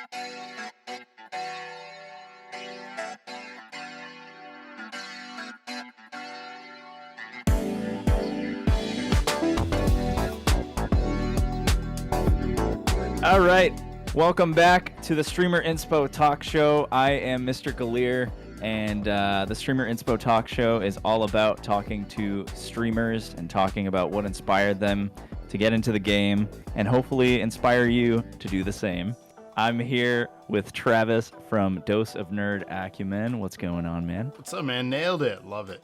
All right, welcome back to the Streamer Inspo Talkshow. I am MrGaleer, and the Streamer Inspo Talkshow is all about talking to streamers and talking about what inspired them to get into the game and hopefully inspire you to do the same. I'm here with Travis from DoseofNerdAcumen. What's going on, man? What's up, man? Nailed it. Love it.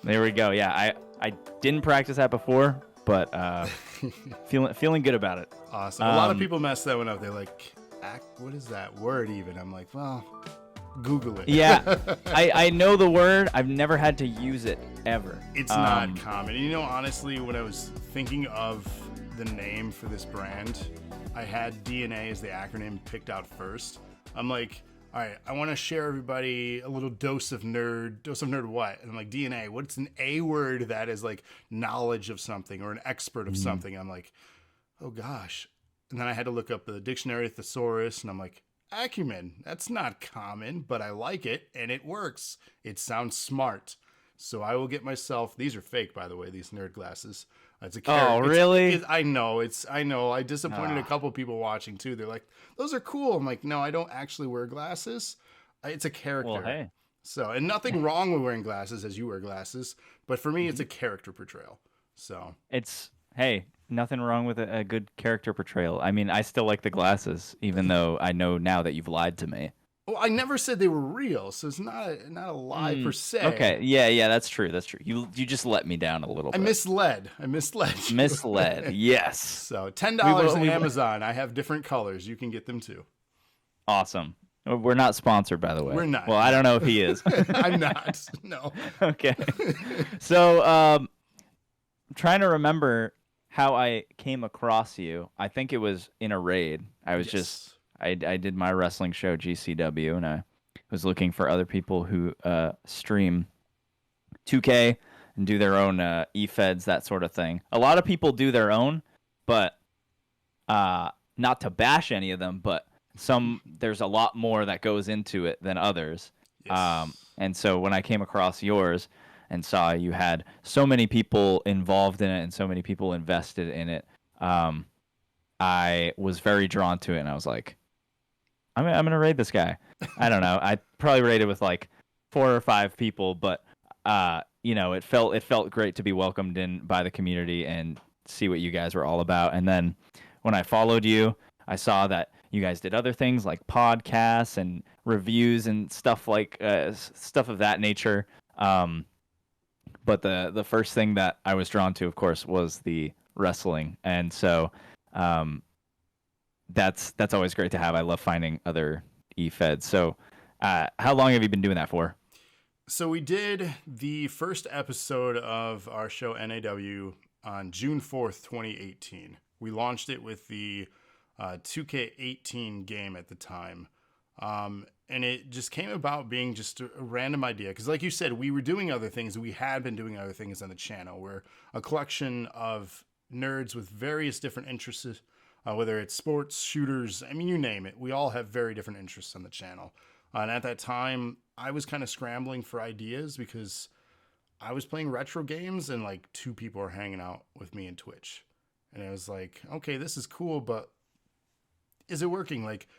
There we go. Yeah, I didn't practice that before, but feeling good about it. Awesome. A lot of people mess that one up. They're like, what is that word even? I'm like, well, Google it. Yeah, I know the word. I've never had to use it ever. It's not common. You know, honestly, when I was thinking of the name for this brand, I had DNA as the acronym picked out first. I'm like, all right, I want to share everybody a little dose of nerd what? And I'm like, DNA, what's an A word that is like knowledge of something or an expert of something? I'm like, oh gosh. And then I had to look up the dictionary thesaurus, and I'm like, acumen, that's not common, but I like it, and it works. It sounds smart. So I will get myself, these are fake, by the way, these nerd glasses. It's a character. Oh, really? I know. I disappointed a couple people watching too. They're like, those are cool. I'm like, no, I don't actually wear glasses. It's a character. Well, hey. So, and nothing wrong with wearing glasses as you wear glasses, but for me, it's a character portrayal. So hey, nothing wrong with a good character portrayal. I mean, I still like the glasses, even though I know now that you've lied to me. Well, I never said they were real, so it's not a lie per se. Okay, yeah, that's true. You just let me down a little bit. I misled. Misled, yes. So $10 on Amazon. I have different colors. You can get them too. Awesome. We're not sponsored, by the way. We're not. Well, I don't know if he is. I'm not. No. Okay. So, I'm trying to remember how I came across you. I think it was in a raid. I was I did my wrestling show, GCW, and I was looking for other people who stream 2K and do their own e-feds, that sort of thing. A lot of people do their own, but not to bash any of them, but there's a lot more that goes into it than others. Yes. And so when I came across yours and saw you had so many people involved in it and so many people invested in it, I was very drawn to it, and I was like, I'm gonna raid this guy. I don't know. I probably raided with like 4 or 5 people, but it felt great to be welcomed in by the community and see what you guys were all about. And then when I followed you, I saw that you guys did other things like podcasts and reviews and stuff like stuff of that nature. But the first thing that I was drawn to, of course, was the wrestling, and so that's always great to have. I love finding other e-feds. So how long have you been doing that for? So we did the first episode of our show NAW on June 4th, 2018. We launched it with the 2K18 game at the time. And it just came about being just a random idea. Because like you said, we were doing other things. We had been doing other things on the channel. We're a collection of nerds with various different interests, whether it's sports, shooters, I mean, you name it. We all have very different interests on the channel. And at that time, I was kind of scrambling for ideas because I was playing retro games and like 2 people were hanging out with me in Twitch. And it was like, okay, this is cool, but is it working? Like,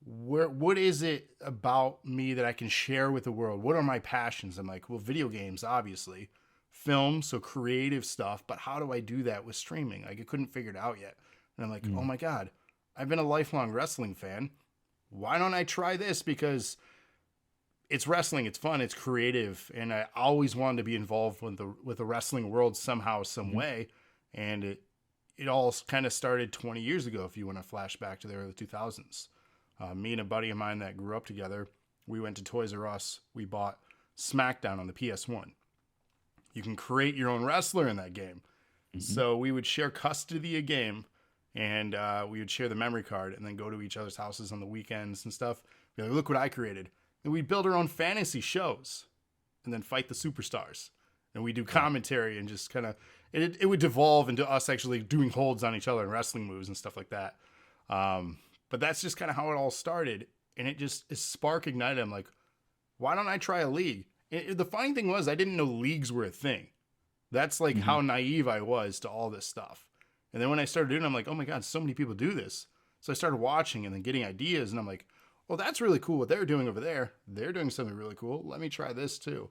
what is it about me that I can share with the world? What are my passions? I'm like, well, video games, obviously. Film, so creative stuff. But how do I do that with streaming? Like, I couldn't figure it out yet. And I'm like, oh my God, I've been a lifelong wrestling fan. Why don't I try this? Because it's wrestling, it's fun, it's creative, and I always wanted to be involved with the wrestling world somehow, some way. And it all kind of started 20 years ago, if you want to flash back to the early 2000s. Me and a buddy of mine that grew up together, we went to Toys R Us. We bought SmackDown on the PS1. You can create your own wrestler in that game. So we would share custody of a game. And we would share the memory card and then go to each other's houses on the weekends and stuff. Be like, look what I created. And we'd build our own fantasy shows and then fight the superstars. And we do commentary and just kind of, it would devolve into us actually doing holds on each other and wrestling moves and stuff like that. But that's just kind of how it all started. And it just, a spark ignited. I'm like, why don't I try a league? The funny thing was, I didn't know leagues were a thing. That's like how naive I was to all this stuff. And then when I started doing it, I'm like, oh my God, so many people do this. So I started watching and then getting ideas. And I'm like, well, that's really cool what they're doing over there. They're doing something really cool. Let me try this too.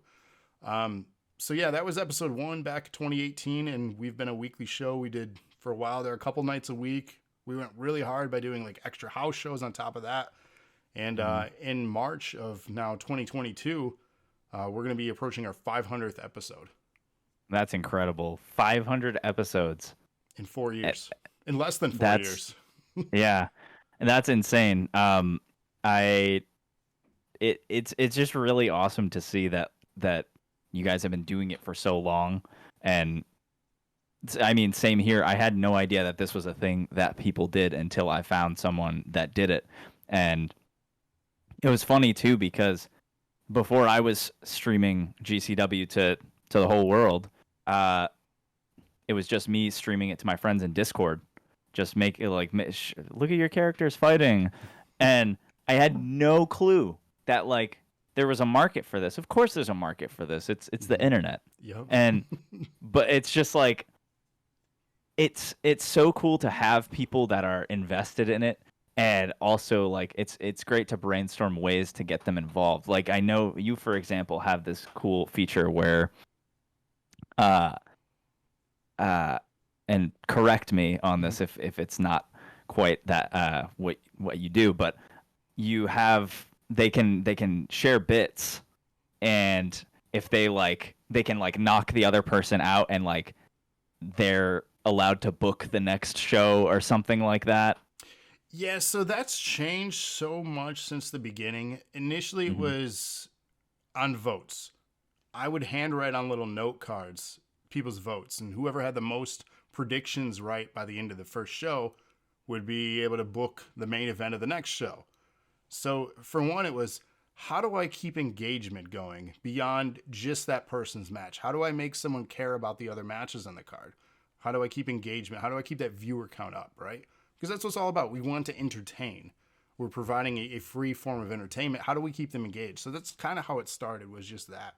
So yeah, that was episode 1 back in 2018. And we've been a weekly show. We did for a while there, a couple nights a week. We went really hard by doing like extra house shows on top of that. And in March of now 2022, we're going to be approaching our 500th episode. That's incredible. 500 episodes. In 4 years. In less than 4 years. Yeah. And that's insane. It's just really awesome to see that you guys have been doing it for so long. And I mean, same here. I had no idea that this was a thing that people did until I found someone that did it. And it was funny too, because before I was streaming GCW to the whole world, it was just me streaming it to my friends in Discord. Just make it like, look at your characters fighting. And I had no clue that like there was a market for this. Of course there's a market for this. It's the internet. Yep. And but it's just like it's so cool to have people that are invested in it. And also like it's great to brainstorm ways to get them involved. Like I know you, for example, have this cool feature where and correct me on this if it's not quite that what you do, but you have they can share bits, and if they can like knock the other person out, and like they're allowed to book the next show or something like that. Yeah, so that's changed so much since the beginning. Initially it was on votes. I would handwrite on little note cards people's votes, and whoever had the most predictions right by the end of the first show would be able to book the main event of the next show. So for one, it was, how do I keep engagement going beyond just that person's match? How do I make someone care about the other matches on the card? How do I keep engagement? How do I keep that viewer count up, right? Because that's what it's all about. We want to entertain. We're providing a free form of entertainment. How do we keep them engaged? So that's kind of how it started, was just that.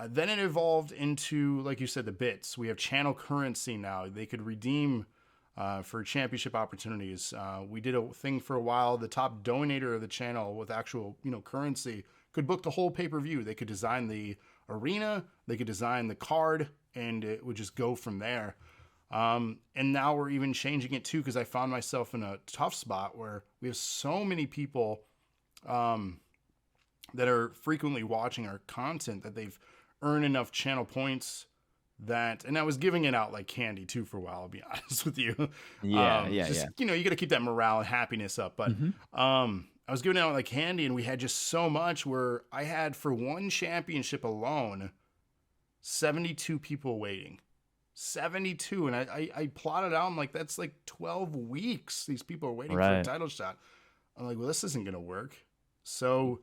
Then it evolved into, like you said, the bits. We have channel currency now. They could redeem for championship opportunities. We did a thing for a while. The top donator of the channel with actual, currency could book the whole pay-per-view. They could design the arena. They could design the card, and it would just go from there. And now we're even changing it too, because I found myself in a tough spot where we have so many people that are frequently watching our content that they've earned enough channel points that, and I was giving it out like candy too for a while, I'll be honest with you. Yeah. You got to keep that morale and happiness up. But I was giving it out like candy, and we had just so much where I had, for one championship alone, 72 people waiting. 72. And I plotted out, I'm like, that's like 12 weeks these people are waiting for a title shot. I'm like, well, this isn't going to work. So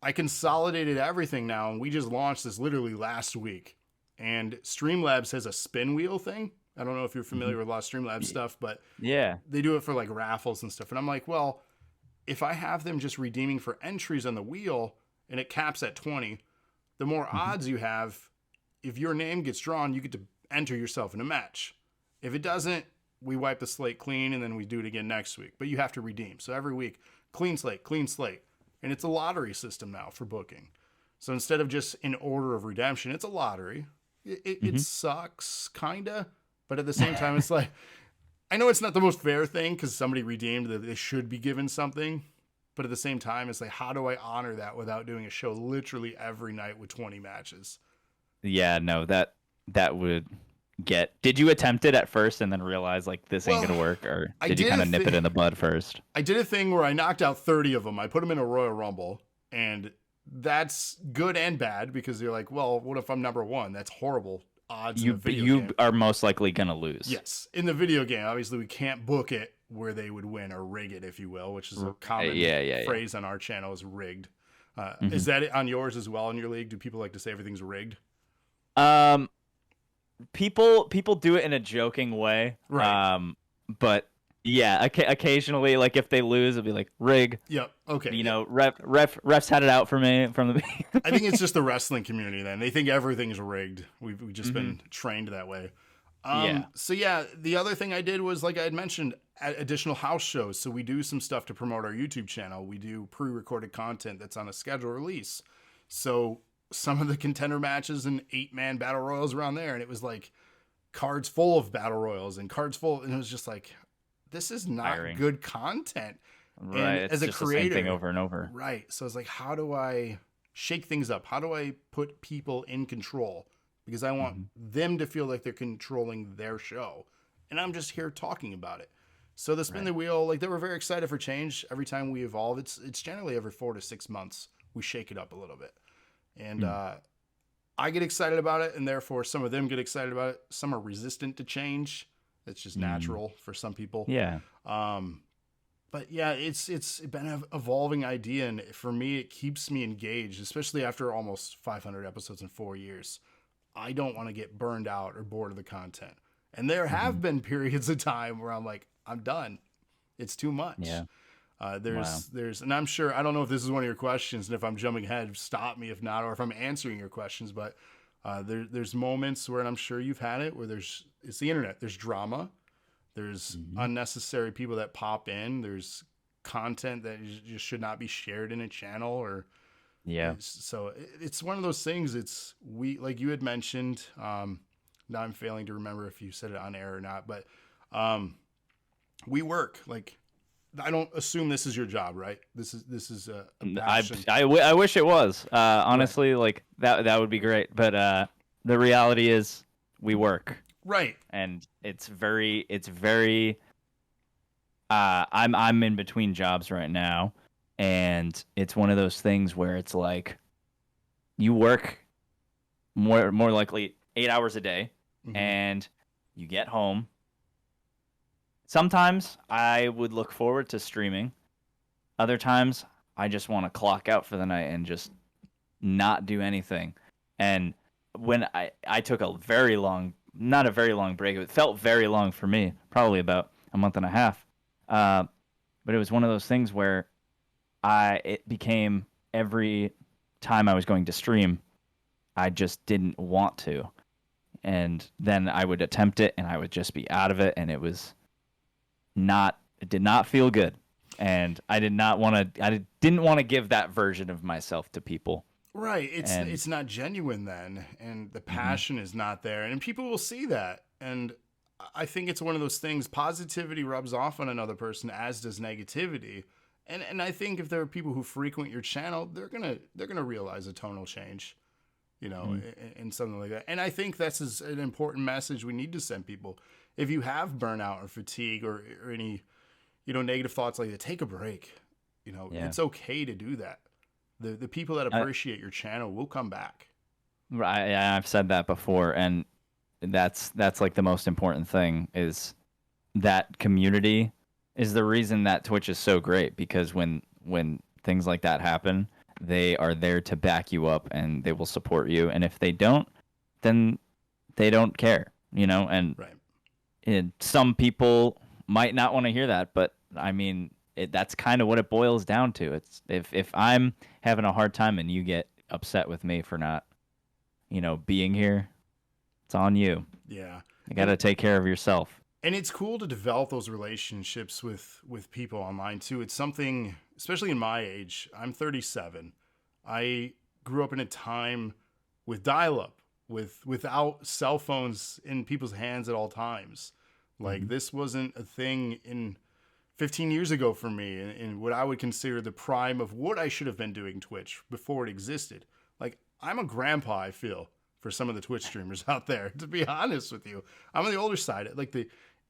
I consolidated everything now, and we just launched this literally last week. And Streamlabs has a spin wheel thing. I don't know if you're familiar with a lot of Streamlabs stuff, but yeah, they do it for like raffles and stuff. And I'm like, well, if I have them just redeeming for entries on the wheel and it caps at 20, the more odds you have, if your name gets drawn, you get to enter yourself in a match. If it doesn't, we wipe the slate clean, and then we do it again next week. But you have to redeem. So every week, clean slate. And it's a lottery system now for booking. So instead of just in order of redemption, it's a lottery. It sucks, kind of. But at the same time, it's like, I know it's not the most fair thing because somebody redeemed that they should be given something. But at the same time, it's like, how do I honor that without doing a show literally every night with 20 matches? Yeah, no, that would get... Did you attempt it at first and then realize like this ain't gonna work, or did you kind of nip it in the bud first? I did a thing where I knocked out 30 of them. I put them in a Royal Rumble, and that's good and bad, because you're like, well, what if I'm number one? That's horrible odds in the video game. You are most likely gonna lose. Yes, in the video game, obviously we can't book it where they would win, or rig it, if you will, which is a common phrase on our channel, is rigged. Is that on yours as well in your league? Do people like to say everything's rigged? People do it in a joking way, right? But Yeah, occasionally, like if they lose, it'll be like rig. Yep. Okay. You know, refs had it out for me from the I think it's just the wrestling community. Then they think everything's rigged. We've just hmm been trained that way. Yeah. So yeah, the other thing I did was, like I had mentioned, additional house shows. So we do some stuff to promote our YouTube channel. We do pre-recorded content that's on a scheduled release. So some of the contender matches and 8-man battle royals around there, and it was like cards full of battle royals and cards full, and it was just like, this is not Tiring. good content. Right. And It's as a just the same thing creator, over and over. right? So it's like, how do I shake things up? How do I put people in control? Because I want hmm them to feel like they're controlling their show, and I'm just here talking about it. So the spin Right. the wheel, like, they were very excited for change. Every time we evolve, it's generally every 4 to 6 months we shake it up a little bit, and Mm. I get excited about it, and therefore some of them get excited about it. Some are resistant to change. It's just Mm. natural for some people. Yeah. Um, but yeah, it's been an evolving idea, and for me, it keeps me engaged, especially after almost 500 episodes in 4 years. I don't want to get burned out or bored of the content. And there hmm have been periods of time where I'm like, I'm done. It's too much. Yeah. Wow. And I'm sure, I don't know if this is one of your questions, and if I'm jumping ahead, stop me if not, or if I'm answering your questions. But there's moments where, and I'm sure you've had it, where it's the internet. There's drama. There's hmm unnecessary people that pop in. There's content that just should not be shared in a channel, or Yeah. so it's one of those things. Like you had mentioned. Now I'm failing to remember if you said it on air or not, but we work. Like, I don't assume this is your job, right? This is a passion. I wish it was. Right. Honestly, like that would be great. But the reality is, we work, Right. and it's very. I'm in between jobs right now, and it's one of those things where it's like you work more likely 8 hours a day, Hmm. and you get home. Sometimes I would look forward to streaming. Other times I just want to clock out for the night and just not do anything. And when I took a very long, not a very long break, it felt very long for me, probably about a month and a half. Uh, but it was one of those things where it became every time I was going to stream, I just didn't want to. And then I would attempt it and I would just be out of it, and it did not feel good. And I didn't want to give that version of myself to people. Right. And It's not genuine then, and the mhm, passion is not there, and people will see that. And I think it's one of those things. Positivity rubs off on another person, as does negativity. And I think if there are people who frequent your channel, they're gonna realize a tonal change, mhm, in something like that. And I think that's an important message we need to send people. If you have burnout or fatigue, or any, negative thoughts like that, take a break. yeah. It's okay to do that. The people that I, appreciate your channel will come back. I've said that before, and that's like the most important thing is that community is the reason that Twitch is so great, because when things like that happen, they are there to back you up and they will support you. And if they don't, then they don't care, and Right. some people might not want to hear that, but I mean, that's kind of what it boils down to. It's if I'm having a hard time and you get upset with me for not, being here, it's on you. Yeah. You got And to take care of yourself. and it's cool to develop those relationships with people online too. It's something, especially in my age. I'm 37. I grew up in a time with dial-up, without cell phones in people's hands at all times. Like, hmm this wasn't a thing in 15 years ago for me, in what I would consider the prime of what I should have been doing Twitch before it existed. Like, I'm a grandpa, I feel, for some of the Twitch streamers out there, to be honest with you. I'm on the older side. Like,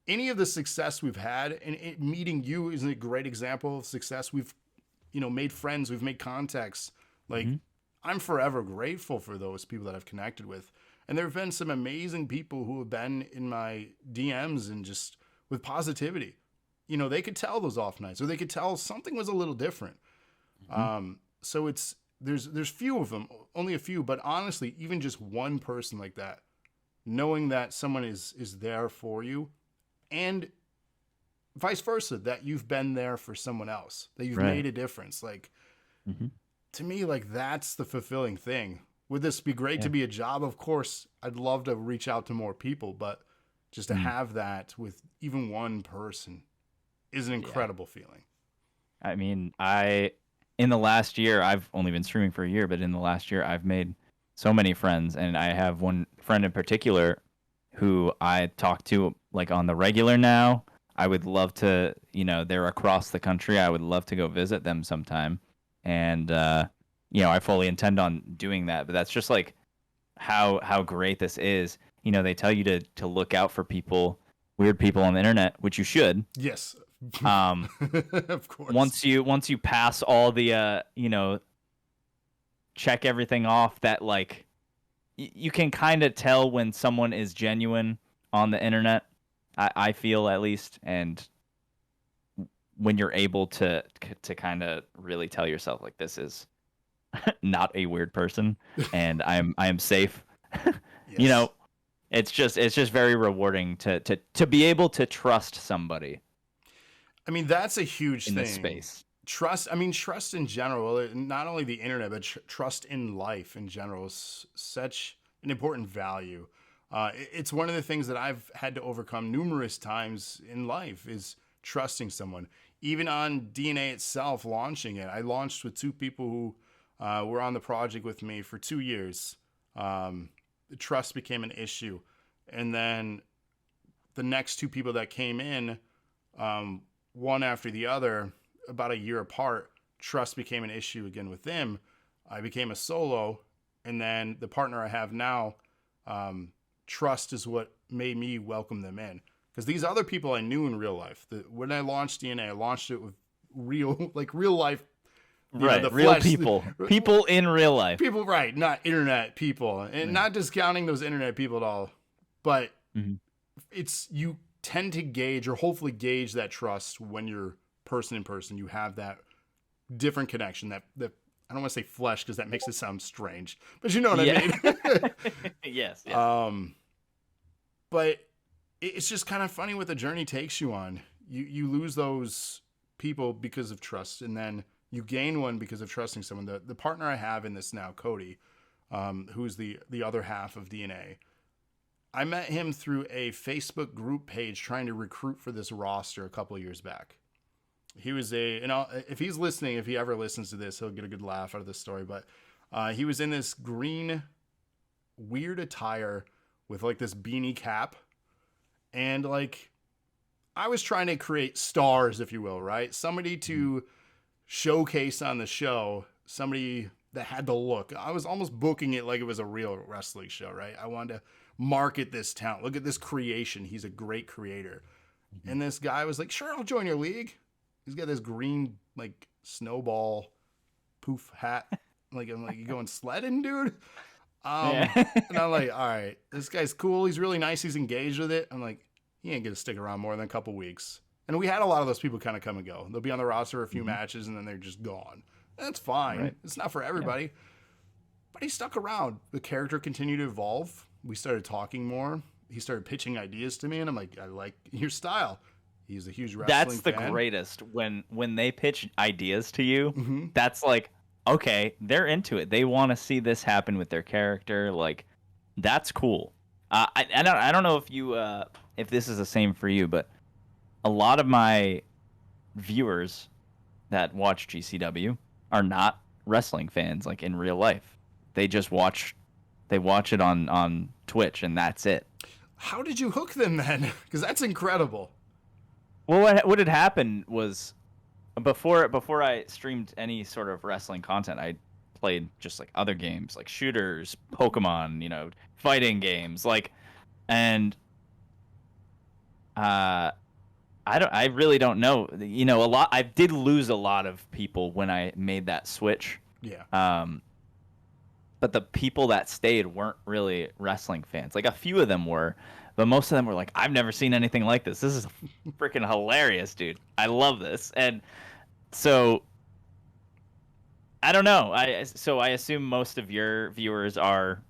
any of the success we've had, and meeting you is a great example of success. We've, made friends, we've made contacts. Like, hmm I'm forever grateful for those people that I've connected with. And there have been some amazing people who have been in my DMs, and just with positivity. They could tell those off nights, or they could tell something was a little different. hmm So there's few of them, only a few, but honestly, even just one person like that, knowing that someone is there for you, and vice versa, that you've been there for someone else, that you've Right. made a difference. Like, Mm-hmm. to me, like, that's the fulfilling thing. Would this be great Yeah. to be a job? Of course, I'd love to reach out to more people, but just to Mm. have that with even one person is an Yeah. incredible feeling. I mean, in the last year, I've only been streaming for a year, but in the last year, I've made so many friends, and I have one friend in particular who I talk to like on the regular now. I would love to, they're across the country. I would love to go visit them sometime, and I fully intend on doing that. But that's just like how great this is. They tell you to look out for weird people on the internet, which you should. Yes. Of course. Once you pass all the check everything off, that like you can kind of tell when someone is genuine on the internet. I feel, at least, and when you're able to kind of really tell yourself like, this is not a weird person and I am safe. Yes. It's just very rewarding to be able to trust somebody. I mean, that's a huge in thing. this space. Trust in general, not only the internet, but trust in life in general is such an important value. It's one of the things that I've had to overcome numerous times in life is trusting someone. Even on DNA itself, launching it, I launched with two people who were on the project with me for 2 years. The trust became an issue. And then the next two people that came in, one after the other, about a year apart, trust became an issue again with them. I became a solo, and then the partner I have now, trust is what made me welcome them in. Because these other people I knew in real life. When I launched DNA, I launched it with real life, right? real flesh, people in real life, people, right? Not internet people, and not discounting those internet people at all, but it's, you tend to gauge, or hopefully gauge, that trust when you're person in person. You have that different connection, that I don't want to say flesh because that makes it sound strange, but you know what I mean. Yes. But it's just kind of funny what the journey takes you on. You lose those people because of trust, and then you gain one because of trusting someone. The partner I have in this now, Cody, who's the other half of DNA, I met him through a Facebook group page trying to recruit for this roster a couple of years back. He was if he's listening, if he ever listens to this, he'll get a good laugh out of this story. But he was in this green, weird attire with like this beanie cap. And like, I was trying to create stars, if you will, right? Somebody to showcase on the show, somebody that had the look. I was almost booking it like it was a real wrestling show, right? I wanted to market this talent. Look at this creation. He's a great creator. And this guy was like, sure, I'll join your league. He's got this green, like, snowball poof hat. I'm like, you going sledding, dude? And I'm like, all right, this guy's cool. He's really nice. He's engaged with it. I'm like, he ain't going to stick around more than a couple weeks. And we had a lot of those people kind of come and go. They'll be on the roster for a few matches, and then they're just gone. That's fine. Right. It's not for everybody. Yeah. But he stuck around. The character continued to evolve. We started talking more. He started pitching ideas to me, and I'm like, I like your style. He's a huge wrestling That's the fan. Greatest. When they pitch ideas to you, that's like, okay, they're into it. They want to see this happen with their character. Like, that's cool. I don't know if this is the same for you, but a lot of my viewers that watch GCW are not wrestling fans, like in real life. They just watch it on Twitch, and that's it. How did you hook them then? Because that's incredible. Well, what had happened was before I streamed any sort of wrestling content, I played just like other games, like shooters, Pokemon, fighting games, like, and I really don't know. A lot. I did lose a lot of people when I made that switch. Yeah. But the people that stayed weren't really wrestling fans. Like, a few of them were, but most of them were like, I've never seen anything like this. This is freaking hilarious, dude. I love this. And so I don't know. I assume most of your viewers are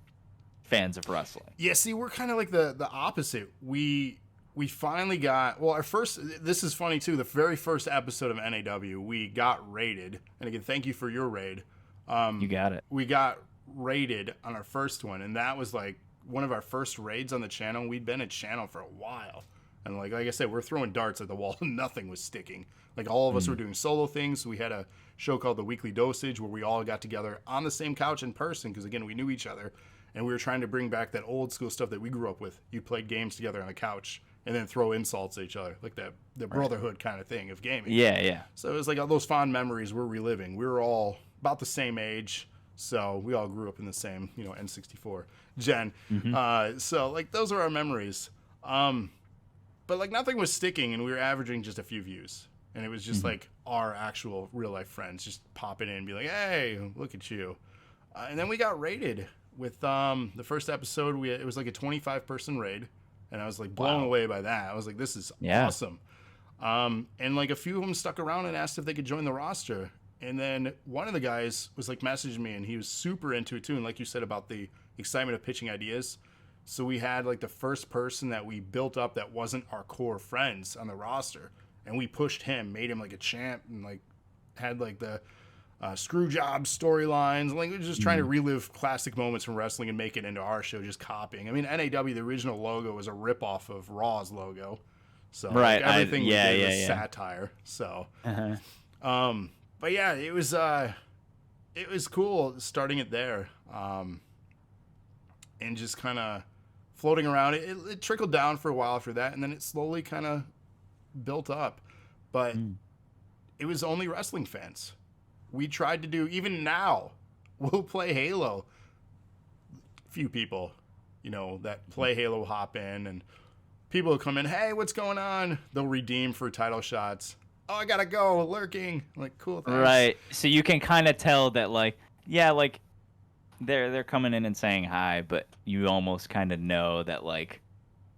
fans of wrestling. Yeah, see, we're kind of like the opposite. We we finally got, well, our first, this is funny too, the very first episode of NAW, we got raided. And again, thank you for your raid. You got it. We got raided on our first one, and that was like one of our first raids on the channel. We'd been a channel for a while. And like I said, we're throwing darts at the wall and nothing was sticking. Like all of us were doing solo things. We had a show called The Weekly Dosage where we all got together on the same couch in person because, again, we knew each other. And we were trying to bring back that old school stuff that we grew up with. You played games together on a couch and then throw insults at each other. Like the brotherhood kind of thing of gaming. Yeah, yeah. So it was like all those fond memories we're reliving. We were all about the same age. So we all grew up in the same, N64 gen. So like those are our memories. But like nothing was sticking, and we were averaging just a few views. And it was just like our actual real life friends just popping in and be like, hey, look at you. And then we got raided with the first episode. It was like a 25-person raid. And I was like blown away by that. I was like, this is awesome. And like a few of them stuck around and asked if they could join the roster. And then one of the guys was like messaging me, and he was super into it too. And like you said about the excitement of pitching ideas. So we had like the first person that we built up that wasn't our core friends on the roster. And we pushed him, made him like a champ, and like had like the screw job storylines. Like we were just trying to relive classic moments from wrestling and make it into our show, just copying. I mean, NAW, the original logo was a ripoff of Raw's logo. So like, everything we did was satire. So, but yeah, it was cool starting it there. And just kind of floating around. It trickled down for a while after that, and then it slowly kind of built up. But it was only wrestling fans. We tried to do, even now, we'll play Halo. Few people, that play Halo hop in, and people will come in, hey, what's going on? They'll redeem for title shots. Oh, I gotta go, lurking. Like, cool, thanks. Right. So you can kind of tell that, like, yeah, like, they're coming in and saying hi, but you almost kind of know that like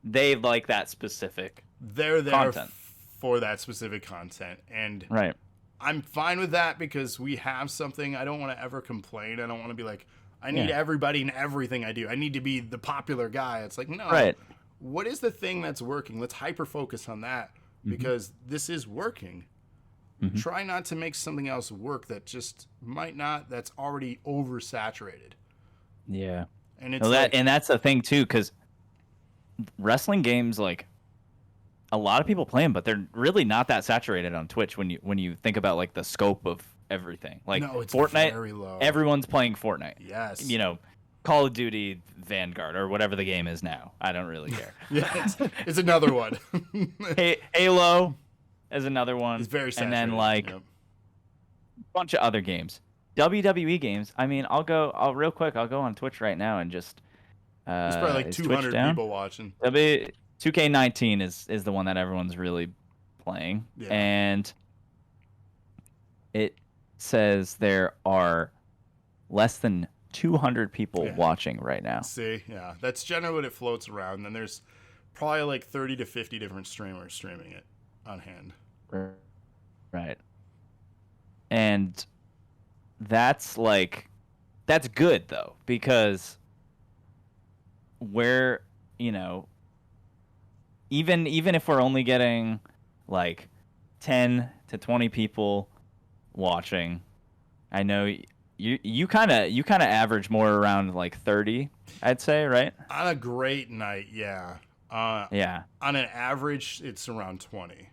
they like that specific they're there content. For that specific content, and right. I'm fine with that because we have something. I don't want to ever complain. I don't want to be like, I need everybody and everything I do. I need to be the popular guy. It's like, no. Right. What is the thing that's working? Let's hyper focus on that because this is working. Try not to make something else work that just might not. That's already oversaturated. Yeah, and it's and that's the thing too, because wrestling games, like a lot of people play them, but they're really not that saturated on Twitch when you think about like the scope of everything. Like it's Fortnite, very low. Everyone's playing Fortnite. Yes, Call of Duty Vanguard or whatever the game is now. I don't really care. Yeah, it's another one. Halo is another one. It's very saturated. And then like a bunch of other games. WWE games. I mean, I'll go on Twitch right now and just there's probably like 200 people watching. 2K19 is the one that everyone's really playing. Yeah. And it says there are less than 200 people watching right now. See, yeah. That's generally what it floats around. And then there's probably like 30 to 50 different streamers streaming it on hand. Right. And that's good though, because we're, even if we're only getting like 10 to 20 people watching, I know you kind of average more around like 30, I'd say, right? On a great night, yeah. Yeah. On an average, it's around 20.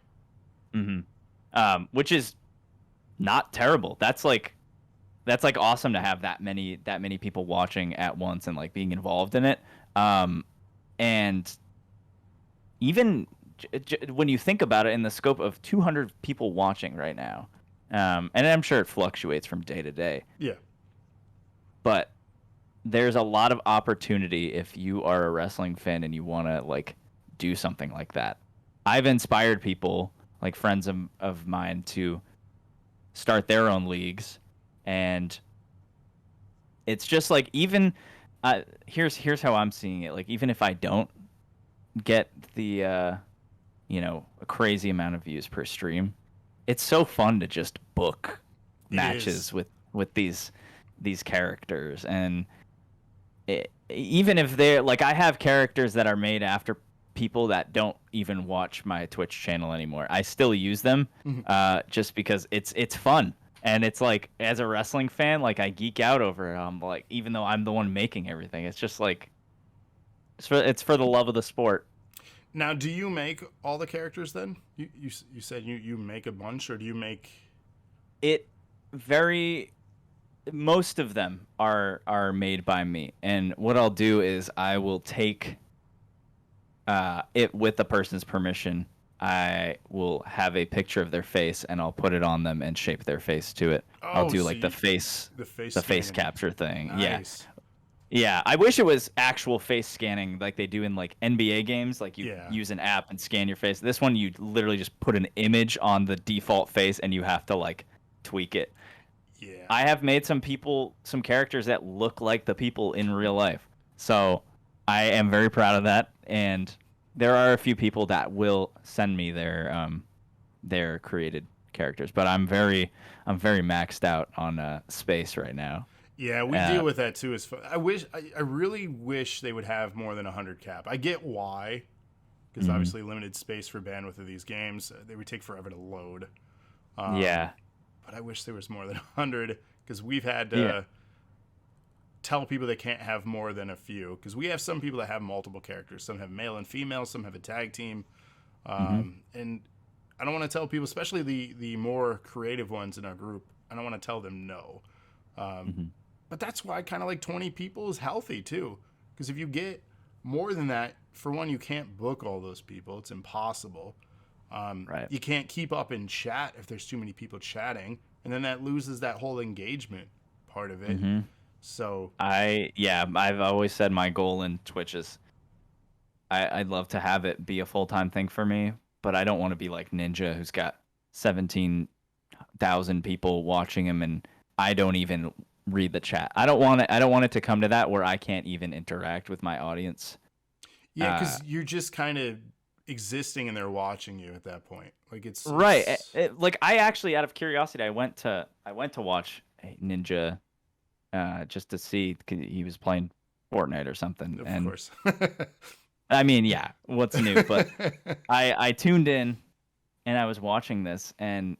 Which is not terrible. That's like awesome to have that many people watching at once and like being involved in it. And even when you think about it in the scope of 200 people watching right now, and I'm sure it fluctuates from day to day. Yeah. But there's a lot of opportunity if you are a wrestling fan and you want to like do something like that. I've inspired people, like friends of mine, to start their own leagues, and it's just like, even here's how I'm seeing it. Like, even if I don't get the a crazy amount of views per stream, it's so fun to just book matches with these characters. And even if they're like, I have characters that are made after people that don't even watch my Twitch channel anymore. I still use them Mhm. just because it's fun. And it's like, as a wrestling fan, like, I geek out over it. Like, even though I'm the one making everything, it's just like it's for the love of the sport. Now, do you make all the characters then? You said you make a bunch, or do you make? It very Most of them are made by me, and what I'll do is I will take it with the person's permission. I will have a picture of their face and I'll put it on them and shape their face to it. I'll Oh, do so like the face the face scanning. capture thing. Yeah. Nice. Yeah, I wish it was actual face scanning like they do in like NBA games. Like, you Yeah. use an app and scan your face. This one, you literally just put an image on the default face and you have to like tweak it. Yeah. I have made some characters that look like the people in real life. So I am very proud of that. And there are a few people that will send me their created characters, but I'm very maxed out on space right now. Yeah, we Uh, deal with that too. I really wish they would have more than 100 cap. I get why, because Mhm. obviously limited space for bandwidth of these games. They would take forever to load. Yeah. But I wish there was more than 100, because we've had to Yeah. tell people they can't have more than a few. Because we have some people that have multiple characters. Some have male and female. Some have a tag team. And I don't want to tell people, especially the more creative ones in our group, I don't want to tell them no. But that's why kind of like 20 people is healthy too. Because if you get more than that, for one, you can't book all those people. It's impossible. Right. You can't keep up in chat if there's too many people chatting. And then that loses that whole engagement part of it. So, I've always said my goal in Twitch is I'd love to have it be a full-time thing for me, but I don't want to be like Ninja, who's got 17,000 people watching him and I don't even read the chat. I don't want it to come to that where I can't even interact with my audience. yeah, because you're just kind of existing and they're watching you at that point. Like Right. it's Like, I actually, out of curiosity, I went to watch Ninja just to see, 'cause he was playing Fortnite or something. of And course. I mean, yeah, what's new? But I tuned in and I was watching this, and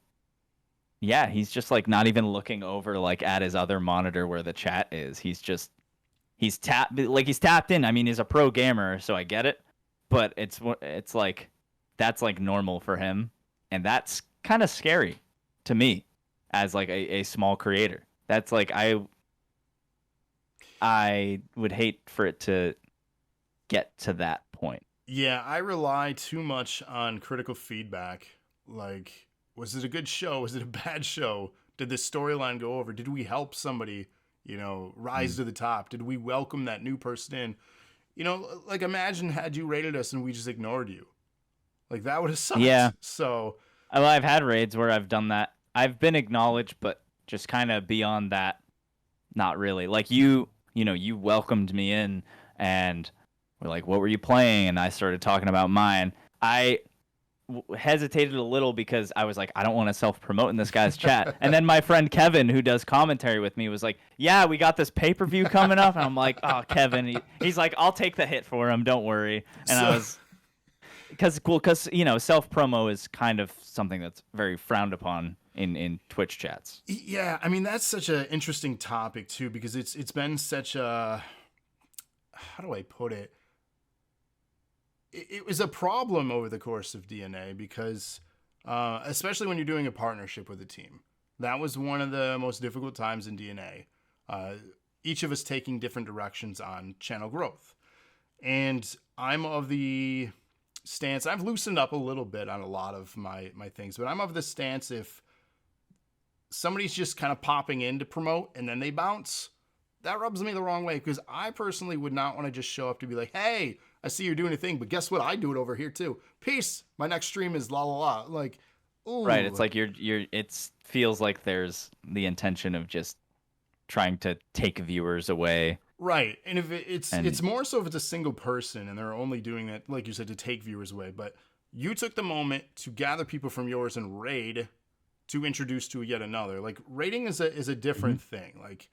yeah, he's just like not even looking over like at his other monitor where the chat is. He's tapped in. I mean, he's a pro gamer, so I get it. But it's like that's like normal for him, and that's kind of scary to me as like a small creator. That's like I would hate for it to get to that point. Yeah, I rely too much on critical feedback. Like, was it a good show? Was it a bad show? Did the storyline go over? Did we help somebody, rise to the top? Did we welcome that new person in? Like, imagine had you rated us and we just ignored you. Like, that would have sucked. Yeah. So, Well, I've had raids where I've done that. I've been acknowledged, but just kind of beyond that, not really. Like, you welcomed me in and we're like, what were you playing? And I started talking about mine. I hesitated a little because I was like, I don't want to self-promote in this guy's chat. And then my friend Kevin, who does commentary with me, was like, yeah, we got this pay-per-view coming up. And I'm like, oh, Kevin. He's like, I'll take the hit for him. Don't worry. And I was... Because self-promo is kind of something that's very frowned upon in Twitch chats. yeah, I mean, that's such an interesting topic, too, because it's been such a... How do I put it? It was a problem over the course of DNA because, especially when you're doing a partnership with a team, that was one of the most difficult times in DNA. Each of us taking different directions on channel growth. And I'm of the stance, I've loosened up a little bit on a lot of my things, but I'm of the stance if somebody's just kind of popping in to promote and then they bounce, that rubs me the wrong way because I personally would not want to just show up to be like, hey, I see you're doing a thing, but guess what? I do it over here too. Peace. My next stream is la la la. Like, ooh. Right. It's like it feels like there's the intention of just trying to take viewers away. Right. And if it's more so if it's a single person and they're only doing that, like you said, to take viewers away. But you took the moment to gather people from yours and raid to introduce to yet another. Like, raiding is a different thing. Like,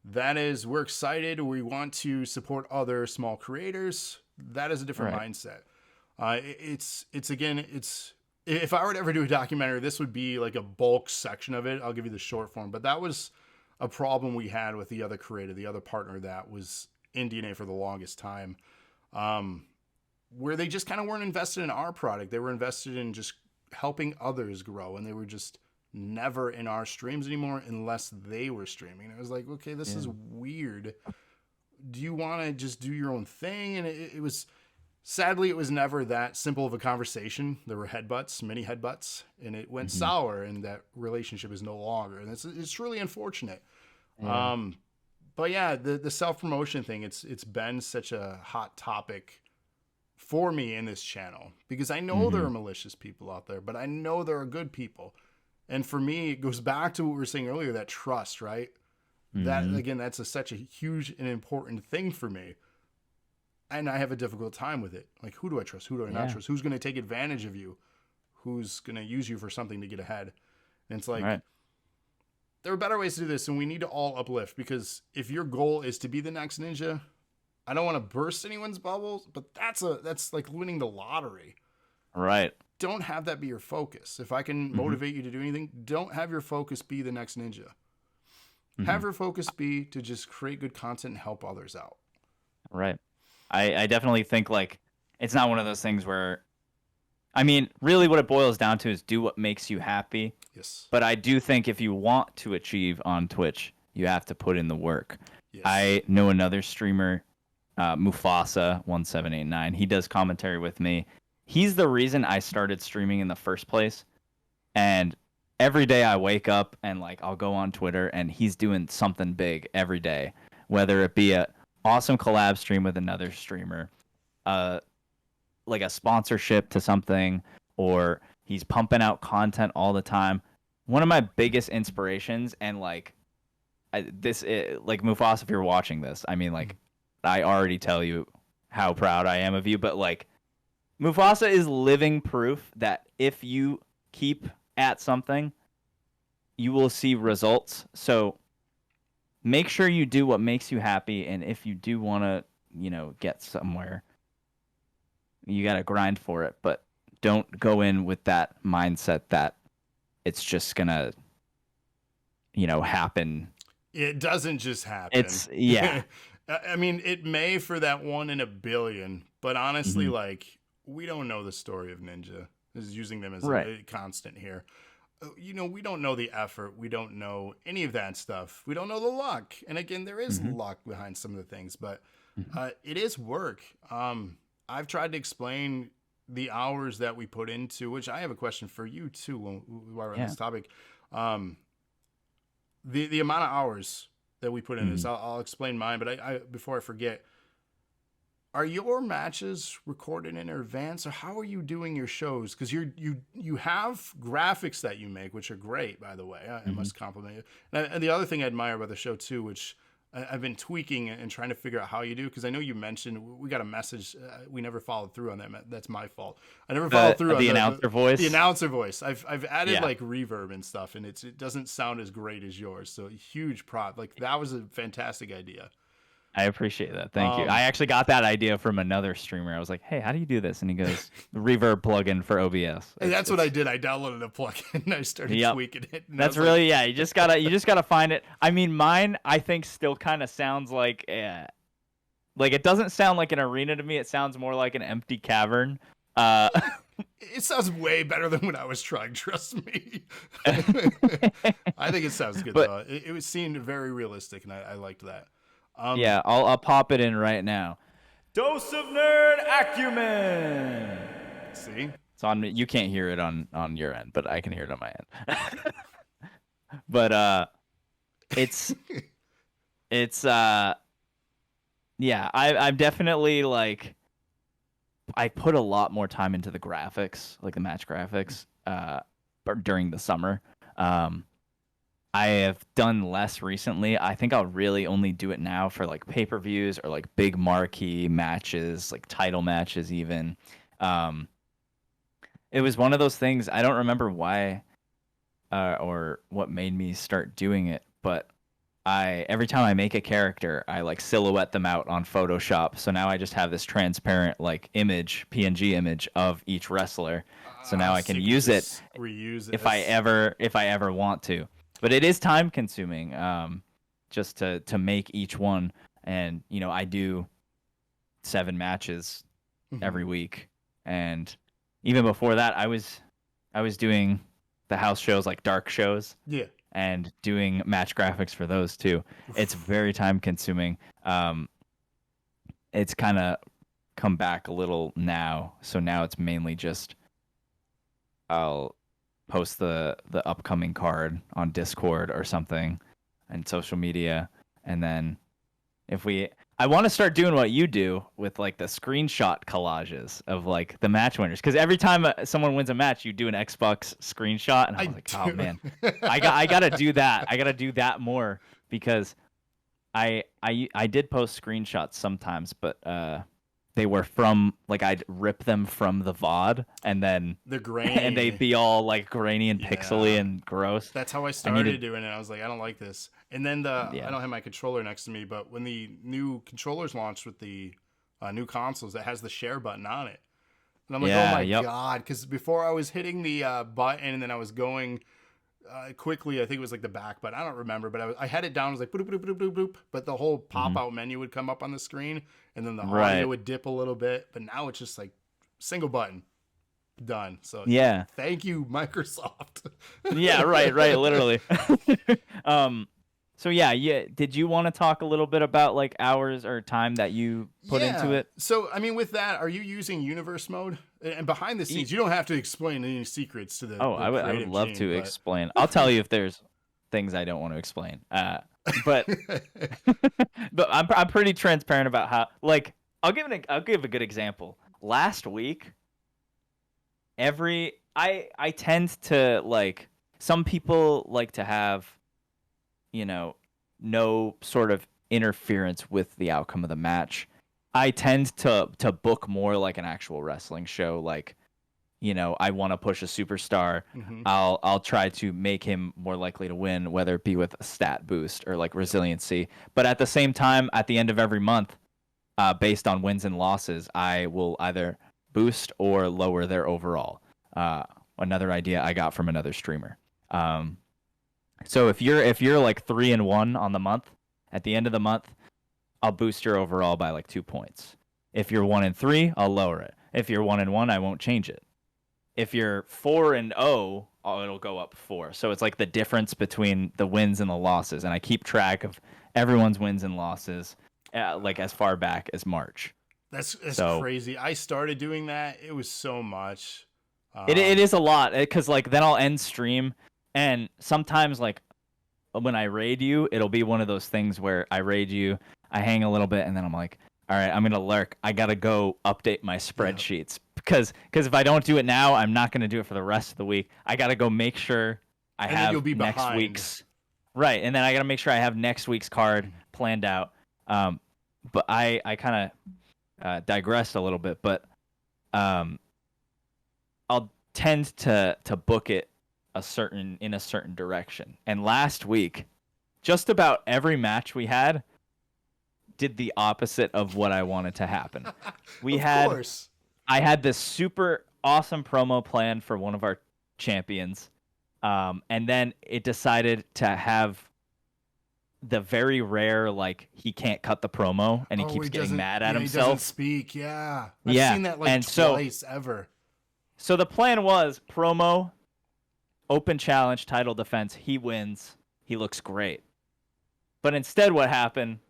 that is, we're excited. We want to support other small creators. That is a different mindset. It's again, it's if I were to ever do a documentary, this would be like a bulk section of it. I'll give you the short form, but that was a problem we had with the other creator, the other partner that was in DNA for the longest time, where they just kind of weren't invested in our product. They were invested in just helping others grow, and they were just never in our streams anymore unless they were streaming. And it was like, okay, this is weird. Do you want to just do your own thing? And it was, sadly, it was never that simple of a conversation. There were headbutts, many headbutts, and it went sour, and that relationship is no longer. And it's really unfortunate. Yeah. But yeah, the self-promotion thing, it's been such a hot topic for me in this channel, because I know there are malicious people out there, but I know there are good people. And for me, it goes back to what we were saying earlier, that trust, right? That, again, that's such a huge and important thing for me. And I have a difficult time with it. Like, who do I trust? Who do I not trust? Who's going to take advantage of you? Who's going to use you for something to get ahead? And it's like, there are better ways to do this, and we need to all uplift, because if your goal is to be the next ninja, I don't want to burst anyone's bubbles, but that's like winning the lottery. Right. Don't have that be your focus. If I can motivate you to do anything, don't have your focus be the next ninja. Have your focus be to just create good content and help others out. Right. I definitely think, like, it's not one of those things where, I mean, really what it boils down to is do what makes you happy. Yes. But I do think if you want to achieve on Twitch, you have to put in the work. Yes. I know another streamer, Mufasa1789. He does commentary with me. He's the reason I started streaming in the first place. And every day I wake up and, like, I'll go on Twitter and he's doing something big every day, whether it be a awesome collab stream with another streamer, like a sponsorship to something, or he's pumping out content all the time. One of my biggest inspirations, and like Mufasa, if you're watching this, I mean, like, I already tell you how proud I am of you, but like, Mufasa is living proof that if you keep at something, you will see results. So make sure you do what makes you happy, and if you do want to, get somewhere, you got to grind for it, but don't go in with that mindset that it's just going to, happen. It doesn't just happen. I mean, it may for that 1 in a billion, but honestly, like, we don't know the story of Ninja. This is using them as a constant here. We don't know the effort. We don't know any of that stuff. We don't know the luck. And again, there is luck behind some of the things, but it is work. I've tried to explain the hours that we put into, which I have a question for you too while we're on this topic. The amount of hours that we put in this, I'll explain mine, but I before I forget, are your matches recorded in advance, or how are you doing your shows? Because you have graphics that you make, which are great, by the way. I must compliment you. And the other thing I admire about the show too, which I've been tweaking and trying to figure out how you do, because I know you mentioned we got a message. We never followed through on that. That's my fault. I never followed through on the announcer voice. The announcer voice. I've added like reverb and stuff, and it doesn't sound as great as yours. So huge prop. Like, that was a fantastic idea. I appreciate that. Thank you. I actually got that idea from another streamer. I was like, hey, how do you do this? And he goes, the reverb plugin for OBS. And that's what I did. I downloaded a plugin and I started tweaking it. That's really, you just gotta find it. I mean, mine, I think, still kind of sounds like it doesn't sound like an arena to me. It sounds more like an empty cavern. It sounds way better than what I was trying. Trust me. I think it sounds good, though. It seemed very realistic, and I liked that. I'll pop it in right now. Dose of Nerd Acumen. See, it's on me. You can't hear it on your end, but I can hear it on my end. But I'm definitely, like, I put a lot more time into the graphics, like the match graphics, during the summer. I have done less recently. I think I'll really only do it now for, like, pay-per-views or, like, big marquee matches, like title matches even. It was one of those things, I don't remember why or what made me start doing it, but every time I make a character, I like silhouette them out on Photoshop. So now I just have this transparent like image, PNG image of each wrestler. So now I So can you can use it just reuse it. if I ever want to. But it is time consuming, just to make each one. And I do 7 matches every week, and even before that, I was doing the house shows, like dark shows, Yeah. and doing match graphics for those too. It's very time consuming. It's kind of come back a little now, so now it's mainly just I'll post the upcoming card on Discord or something and social media, and then if we I want to start doing what you do with like the screenshot collages of like the match winners, because every time someone wins a match, you do an Xbox screenshot, and I was like, do. oh man, I gotta do that. I gotta do that more, because I did post screenshots sometimes, but they were from like I'd rip them from the VOD, and then The grainy. and they'd be all like grainy and pixely Yeah. and gross. That's how I started doing it. I was like, I don't like this. And then I Yeah. don't have my controller next to me, but when the new controllers launched with the new consoles, that has the share button on it. And I'm like, Yeah, oh my yep. God. Because before I was hitting the button and then I was going quickly, I think it was like the back button. I don't remember, but I had it down. I was like, boop, boop, boop, boop, boop. But the whole pop out menu would come up on the screen, and then the Right. audio would dip a little bit. But now it's just like single button. Done. So Yeah. thank you, Microsoft. Yeah, right, literally. So yeah, did you want to talk a little bit about like hours or time that you put into it? So, I mean, with that, are you using universe mode? And behind the scenes, you don't have to explain any secrets to the. Oh, the I would creative love team, to but- explain. I'll tell you if there's things I don't want to explain. But but I'm pretty transparent about how, like, I'll give a good example. Last week, I tend to, like, some people like to have, no sort of interference with the outcome of the match. I tend to book more like an actual wrestling show. Like, I want to push a superstar. Mhm. I'll try to make him more likely to win, whether it be with a stat boost or like resiliency. But at the same time, at the end of every month, based on wins and losses, I will either boost or lower their overall. Another idea I got from another streamer. So if you're like 3-1 on the month, at the end of the month, I'll boost your overall by like 2 points. If you're 1-3, I'll lower it. If you're 1-1, I won't change it. If you're 4-0, it'll go up 4. So it's like the difference between the wins and the losses, and I keep track of everyone's wins and losses, like as far back as March. That's So- crazy. I started doing that. It was so much. It is a lot, because like then I'll end stream, and sometimes like when I raid you, it'll be one of those things where I raid you, I hang a little bit, and then I'm like, all right, I'm gonna lurk. I gotta go update my spreadsheets, because if I don't do it now, I'm not gonna do it for the rest of the week. I gotta go make sure I And then you'll have be next behind. week's right, and then I gotta make sure I have next week's card planned out. But I kind of digressed a little bit, but I'll tend to book it in a certain direction. And last week, just about every match we had did the opposite of what I wanted to happen. Of course. I had this super awesome promo plan for one of our champions, and then it decided to have the very rare, like, he can't cut the promo and he keeps getting mad at He himself. doesn't speak. Yeah. I've Yeah, seen that like and so- twice ever. So the plan was promo, open challenge, title defense. He wins. He looks great. But instead, what happened?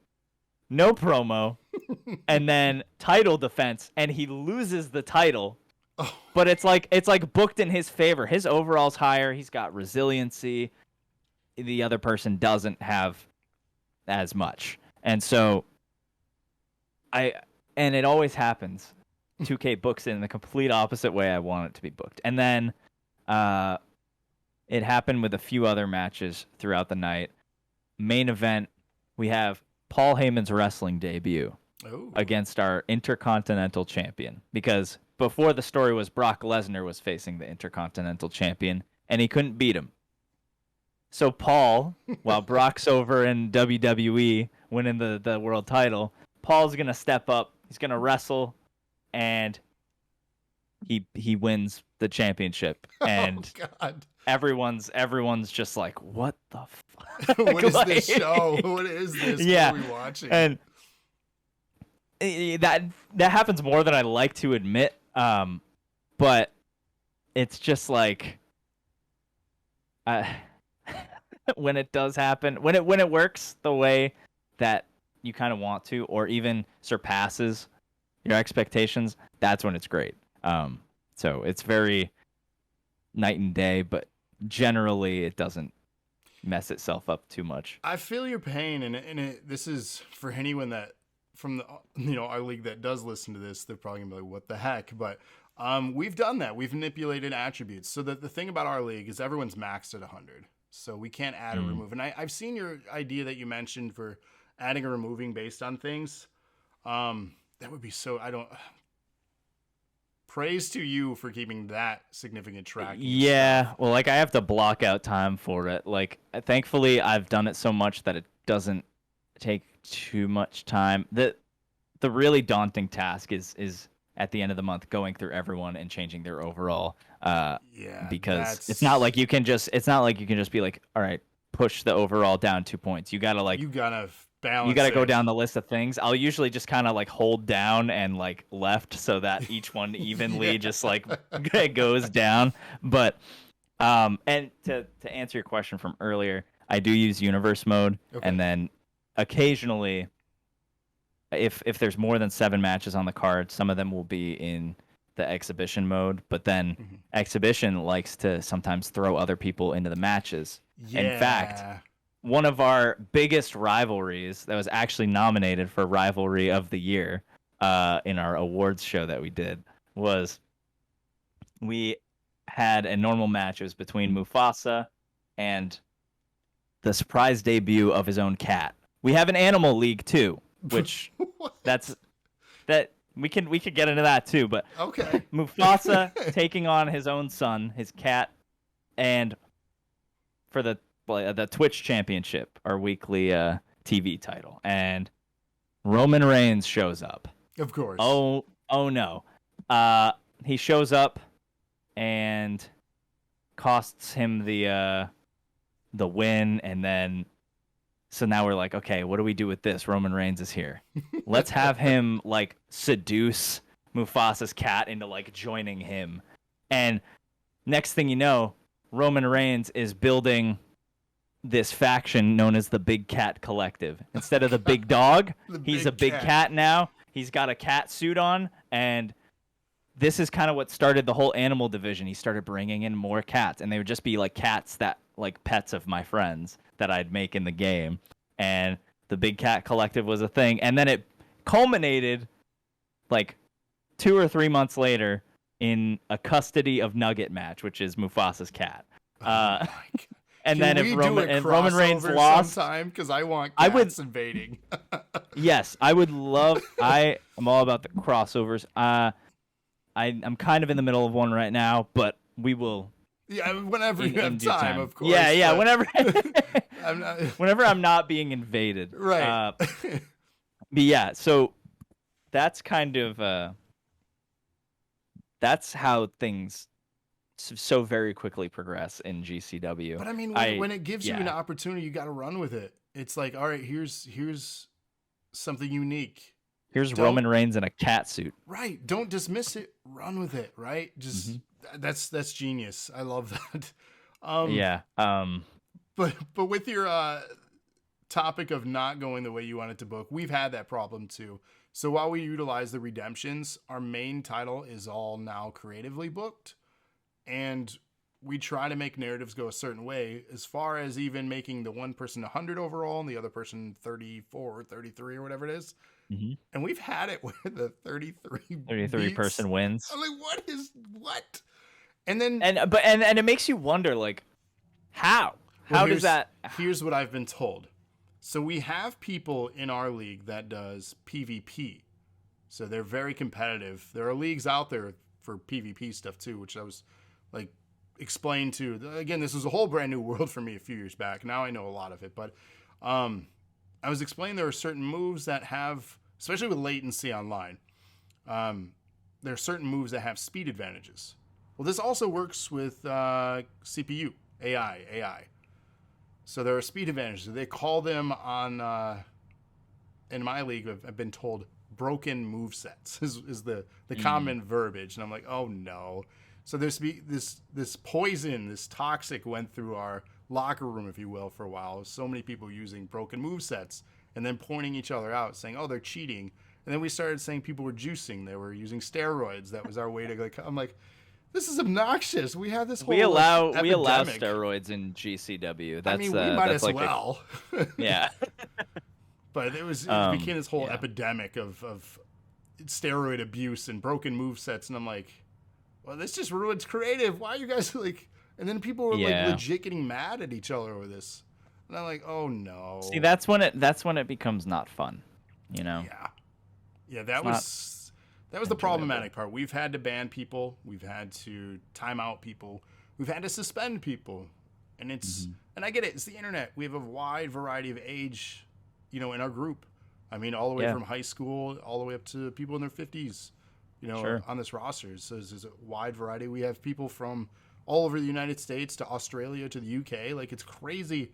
No promo, and then title defense, and he loses the title. Oh. But it's like booked in his favor. His overall's higher. He's got resiliency. The other person doesn't have as much, and so and it always happens. 2K books it in the complete opposite way I want it to be booked. And then it happened with a few other matches throughout the night. Main event, we have Paul Heyman's wrestling debut Oh. against our Intercontinental Champion. Because before the story was Brock Lesnar was facing the Intercontinental Champion, and he couldn't beat him. So Paul, while Brock's over in WWE winning the world title, Paul's gonna step up. He's gonna wrestle, and he wins the championship. And Oh God. everyone's just like, what the fuck? What is Like, this show? What is this? Yeah, What are we watching? and that happens more than I like to admit. But it's just like, when it does happen, when it works the way that you kind of want to, or even surpasses your expectations, that's when it's great. So it's very night and day, but generally it doesn't mess itself up too much. I feel your pain, and this is for anyone that from the our league that does listen to this. They're probably gonna be like, "What the heck?" But we've done that. We've manipulated attributes. So the thing about our league is everyone's maxed at 100, so we can't add or remove. And I've seen your idea that you mentioned for adding or removing based on things. That would be so. I don't. Praise to you for keeping that significant track. Yeah, well, like I have to block out time for it. Like, thankfully, I've done it so much that it doesn't take too much time. The really daunting task is at the end of the month going through everyone and changing their overall. Because it's not like you can just be like, all right, push the overall down 2 points. You gotta balance. You gotta go down the list of things. I'll usually just kind of like hold down and like left so that each one evenly just like goes down. But and to answer your question from earlier, I do use universe mode, and then occasionally, if there's more than 7 matches on the card, some of them will be in the exhibition mode. But then exhibition likes to sometimes throw other people into the matches. In fact, one of our biggest rivalries that was actually nominated for Rivalry of the Year in our awards show that we did was we had a normal match. It was between Mufasa and the surprise debut of his own cat. We have an animal league too, which we could get into that too. But Mufasa taking on his own son, his cat, and for the Twitch Championship, our weekly TV title, and Roman Reigns shows up. Of course. Oh no. He shows up and costs him the win, and then so now we're like, okay, what do we do with this? Roman Reigns is here. Let's have him like seduce Mufasa's cat into like joining him. And next thing you know, Roman Reigns is building this faction known as the Big Cat Collective. Instead of the big dog, he's a big cat now. He's got a cat suit on, and this is kind of what started the whole animal division. He started bringing in more cats, and they would just be like cats that like pets of my friends that I'd make in the game. And the Big Cat Collective was a thing, and then it culminated like 2 or 3 months later in a custody of Nugget match, which is Mufasa's cat. And then if Roman Reigns lost, sometime, because I want cats invading. Yes, I would love. I am all about the crossovers. I'm kind of in the middle of one right now, but we will. Yeah, whenever you have time, of course. Yeah, whenever. I'm whenever I'm not being invaded. Right. But yeah, so that's kind of that's how things so very quickly progress in GCW. But I mean, when it gives you an opportunity, you got to run with it. It's like, all right, here's something unique. Here's Roman Reigns in a cat suit. Right. Don't dismiss it. Run with it. Right. Just that's genius. I love that. But with your topic of not going the way you wanted to book, we've had that problem too. So while we utilize the redemptions, our main title is all now creatively booked. And we try to make narratives go a certain way, as far as even making the one person 100 overall and the other person 34 or 33 or whatever it is. And we've had it where the 33 person wins. I'm like, what? And then and it makes you wonder, like, how does that? Here's what I've been told. So we have people in our league that does PvP. So they're very competitive. There are leagues out there for PvP stuff too, which I was like, explain to, again, this was a whole brand new world for me a few years back. Now I know a lot of it, but I was explaining there are certain moves that have, especially with latency online, there are certain moves that have speed advantages. Well, this also works with CPU, AI. So there are speed advantages. They call them on, in my league, I've been told, broken movesets is the common verbiage. And I'm like, oh no. So there's this poison, this toxic went through our locker room, if you will, for a while. So many people using broken movesets and then pointing each other out, saying, oh, they're cheating. And then we started saying people were juicing. They were using steroids. That was our way to, like, I'm like, this is obnoxious. We have this whole we allow epidemic. Steroids in GCW. I mean, we might as like well. Yeah. But it became this whole epidemic of steroid abuse and broken movesets. And I'm like, well, this just ruins creative. Why are you guys like... And then people were like legit getting mad at each other over this. And I'm like, oh no. See, that's when it becomes not fun, you know? Yeah, that was the problematic part. We've had to ban people. We've had to time out people. We've had to suspend people. And it's and I get it. It's the internet. We have a wide variety of age, you know, in our group. I mean, all the way from high school all the way up to people in their 50s, you know, on this roster. So there's a wide variety. We have people from all over the United States to Australia to the UK. Like, it's crazy,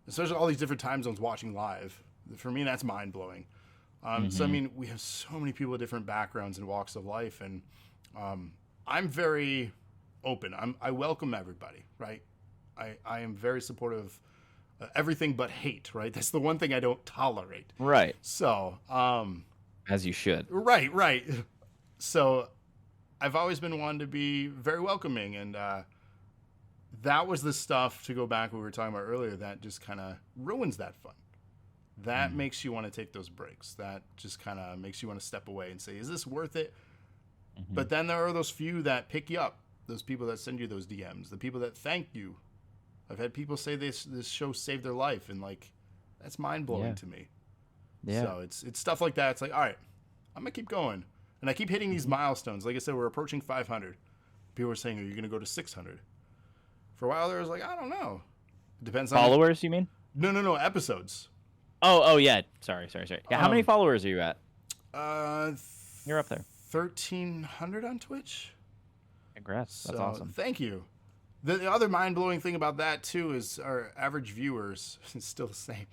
especially all these different time zones watching live. For me, that's mind-blowing. So, I mean, we have so many people with different backgrounds and walks of life, and I'm very open. I welcome everybody, right? I am very supportive of everything but hate, right? That's the one thing I don't tolerate. Right. So, as you should. Right. So, I've always been one to be very welcoming, and that was the stuff, to go back what we were talking about earlier, that just kind of ruins that fun. That makes you want to take those breaks. That just kind of makes you want to step away and say, is this worth it? But then there are those few that pick you up, those people that send you those DMs, the people that thank you. I've had people say this show saved their life, and like, that's mind-blowing to me. Yeah. So it's stuff like that. It's like, all right, I'm going to keep going. And I keep hitting these milestones. Like I said, we're approaching 500. People were saying, are you going to go to 600? For a while there, I was like, I don't know. It depends on... Followers, you mean? No, episodes. Oh, yeah. Sorry. Yeah, how many followers are you at? You're up there. 1,300 on Twitch. Congrats. That's awesome. Thank you. The other mind-blowing thing about that, too, is our average viewers is still the same.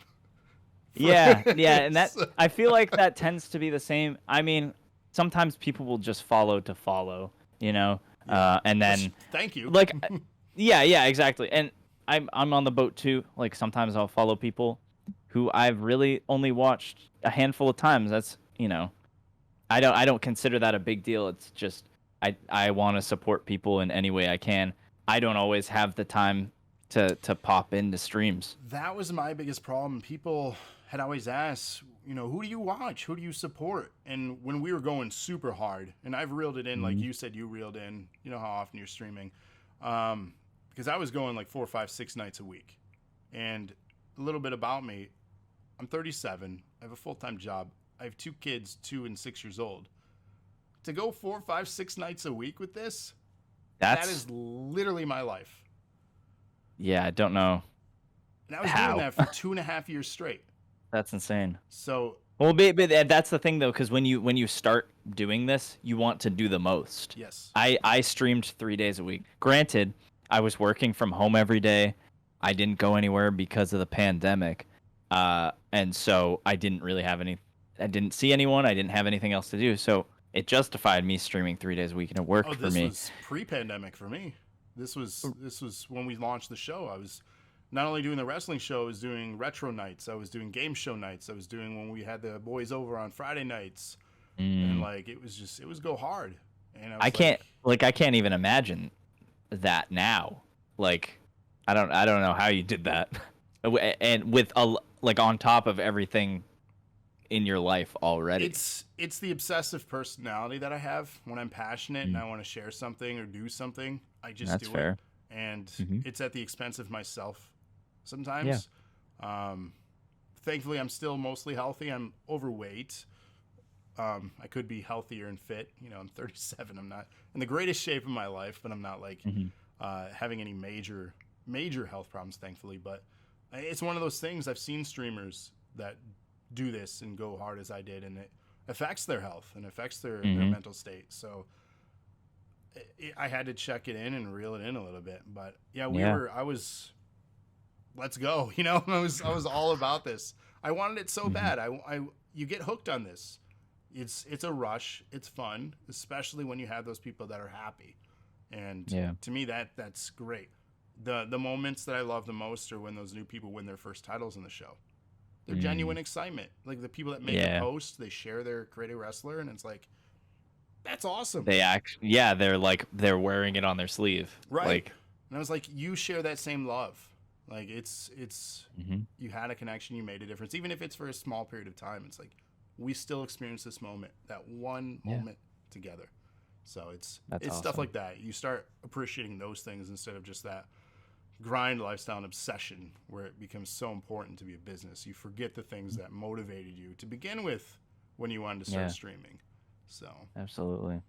Yeah, and that I feel like that tends to be the same. I mean, sometimes people will just follow to follow, you know, and then... Thank you. Like, yeah, exactly. And I'm on the boat, too. Like, sometimes I'll follow people who I've really only watched a handful of times. That's, you know, I don't consider that a big deal. It's just I want to support people in any way I can. I don't always have the time to pop into streams. That was my biggest problem. People had always asked, you know, who do you watch? Who do you support? And when we were going super hard, and I've reeled it in, like you said you reeled in, you know how often you're streaming, because I was going like 4, 5, 6 nights a week. And a little bit about me, I'm 37. I have a full-time job. I have 2 kids, 2 and 6 years old. To go 4, 5, 6 nights a week with this, that is literally my life. Yeah, I don't know. And I was doing that for 2.5 years straight. That's insane. So, well, but that's the thing though, because when you start doing this, you want to do the most. Yes. I streamed 3 days a week. Granted, I was working from home every day. I didn't go anywhere because of the pandemic, and so I didn't really have any. I didn't see anyone. I didn't have anything else to do. So it justified me streaming 3 days a week, and it worked for me. This was pre-pandemic for me. This was when we launched the show. I was not only doing the wrestling show, I was doing retro nights. I was doing game show nights. I was doing when we had the boys over on Friday nights. And like, it was go hard. And I can't even imagine that now. Like, I don't know how you did that. And with like on top of everything in your life already. It's the obsessive personality that I have. When I'm passionate and I want to share something or do something, I just do it. And it's at the expense of myself sometimes. Yeah. Thankfully, I'm still mostly healthy. I'm overweight. I could be healthier and fit. You know, I'm 37. I'm not in the greatest shape of my life, but I'm not like having any major health problems, thankfully. But it's one of those things. I've seen streamers that do this and go hard as I did, and it affects their health and affects their mental state. So I had to check it in and reel it in a little bit. But yeah, I was, let's go. You know, I was all about this. I wanted it so bad. You get hooked on this. It's a rush. It's fun, especially when you have those people that are happy. And to me, that's great. The moments that I love the most are when those new people win their first titles in the show. They're genuine excitement. Like the people that make a post, they share their creative wrestler, and it's like, that's awesome. They're wearing it on their sleeve. Right. Like, and I was like, you share that same love. Like it's you had a connection, you made a difference, even if it's for a small period of time. It's like we still experience this moment, that one moment together. So it's awesome. Stuff like that. You start appreciating those things instead of just that grind lifestyle and obsession where it becomes so important to be a business. You forget the things that motivated you to begin with when you wanted to start streaming. So absolutely.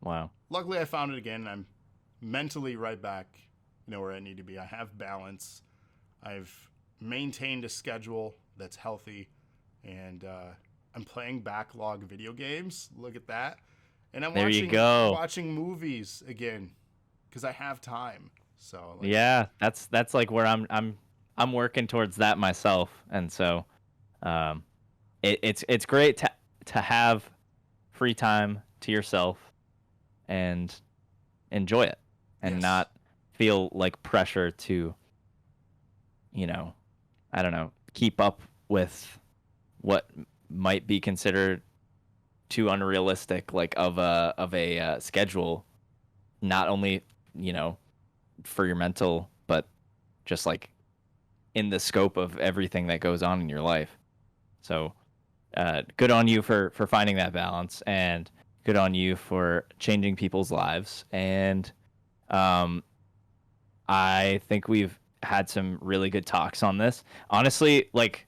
Wow. Luckily I found it again, and I'm mentally right back, where I need to be. I have balance. I've maintained a schedule that's healthy, and I'm playing backlog video games. Look at that. And I'm watching movies again because I have time. So that's like where I'm working towards that myself, and so it's great to have free time to yourself and enjoy it and not feel like pressure to, I don't know, keep up with what might be considered too unrealistic, like of a schedule, not only, for your mental, but just like in the scope of everything that goes on in your life. So good on you for finding that balance, and good on you for changing people's lives. And I think we've had some really good talks on this. Honestly, like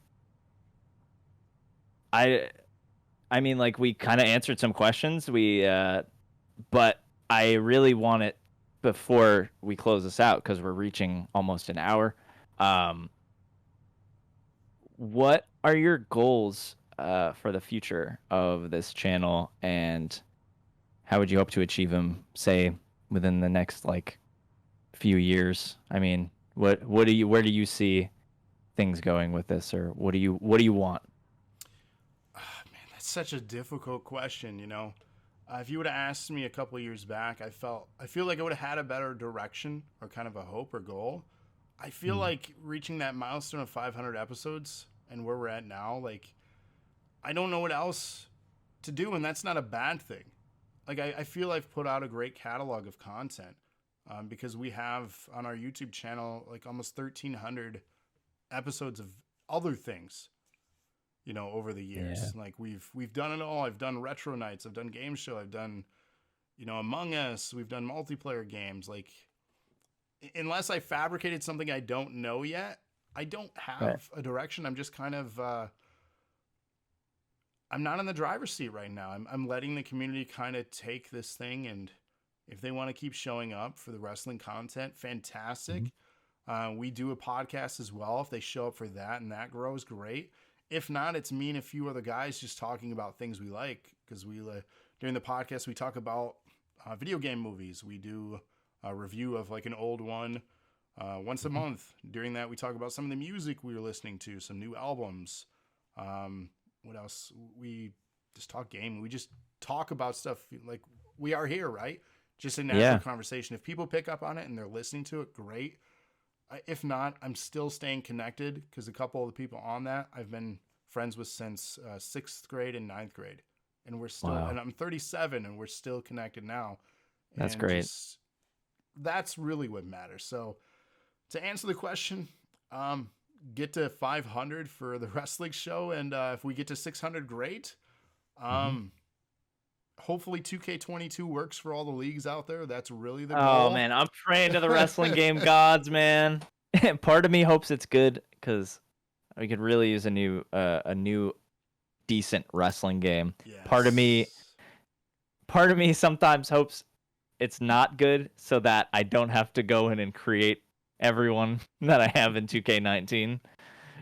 I mean, like, we kind of answered some questions. But I really want it before we close this out, because we're reaching almost an hour. What are your goals for the future of this channel, and how would you hope to achieve them, say, within the next few years? I mean, where do you see things going with this, or what do you want? Man, that's such a difficult question. If you would have asked me a couple of years back, I feel like I would have had a better direction or kind of a hope or goal. I feel like reaching that milestone of 500 episodes and where we're at now, I don't know what else to do, and that's not a bad thing. I feel I've put out a great catalog of content because we have on our YouTube channel almost 1,300 episodes of other things. Over the years, we've done it all. I've done retro nights. I've done game show. I've done, Among Us. We've done multiplayer games. Unless I fabricated something I don't know yet, I don't have a direction. I'm just kind of, I'm not in the driver's seat right now. I'm letting the community kind of take this thing, and if they want to keep showing up for the wrestling content, fantastic. We do a podcast as well. If they show up for that and that grows, great. If not, it's me and a few other guys just talking about things we like, because during the podcast, we talk about video game movies. We do a review of an old one once a month. During that, we talk about some of the music we were listening to, some new albums. What else? We just talk game. We just talk about stuff like we are here, right? Just a natural conversation. If people pick up on it and they're listening to it, great. If not, I'm still staying connected, because a couple of the people on that I've been friends with since 6th grade and 9th grade. And we're still, and I'm 37 and we're still connected now. That's great. That's really what matters. So to answer the question, get to 500 for the wrestling show. And if we get to 600, great. Hopefully 2K22 works for all the leagues out there. That's really the goal. Oh man, I'm praying to the wrestling game gods, man. Part of me hopes it's good, because we could really use a new decent wrestling game. Yes. Part of me sometimes hopes it's not good so that I don't have to go in and create everyone that I have in 2K19.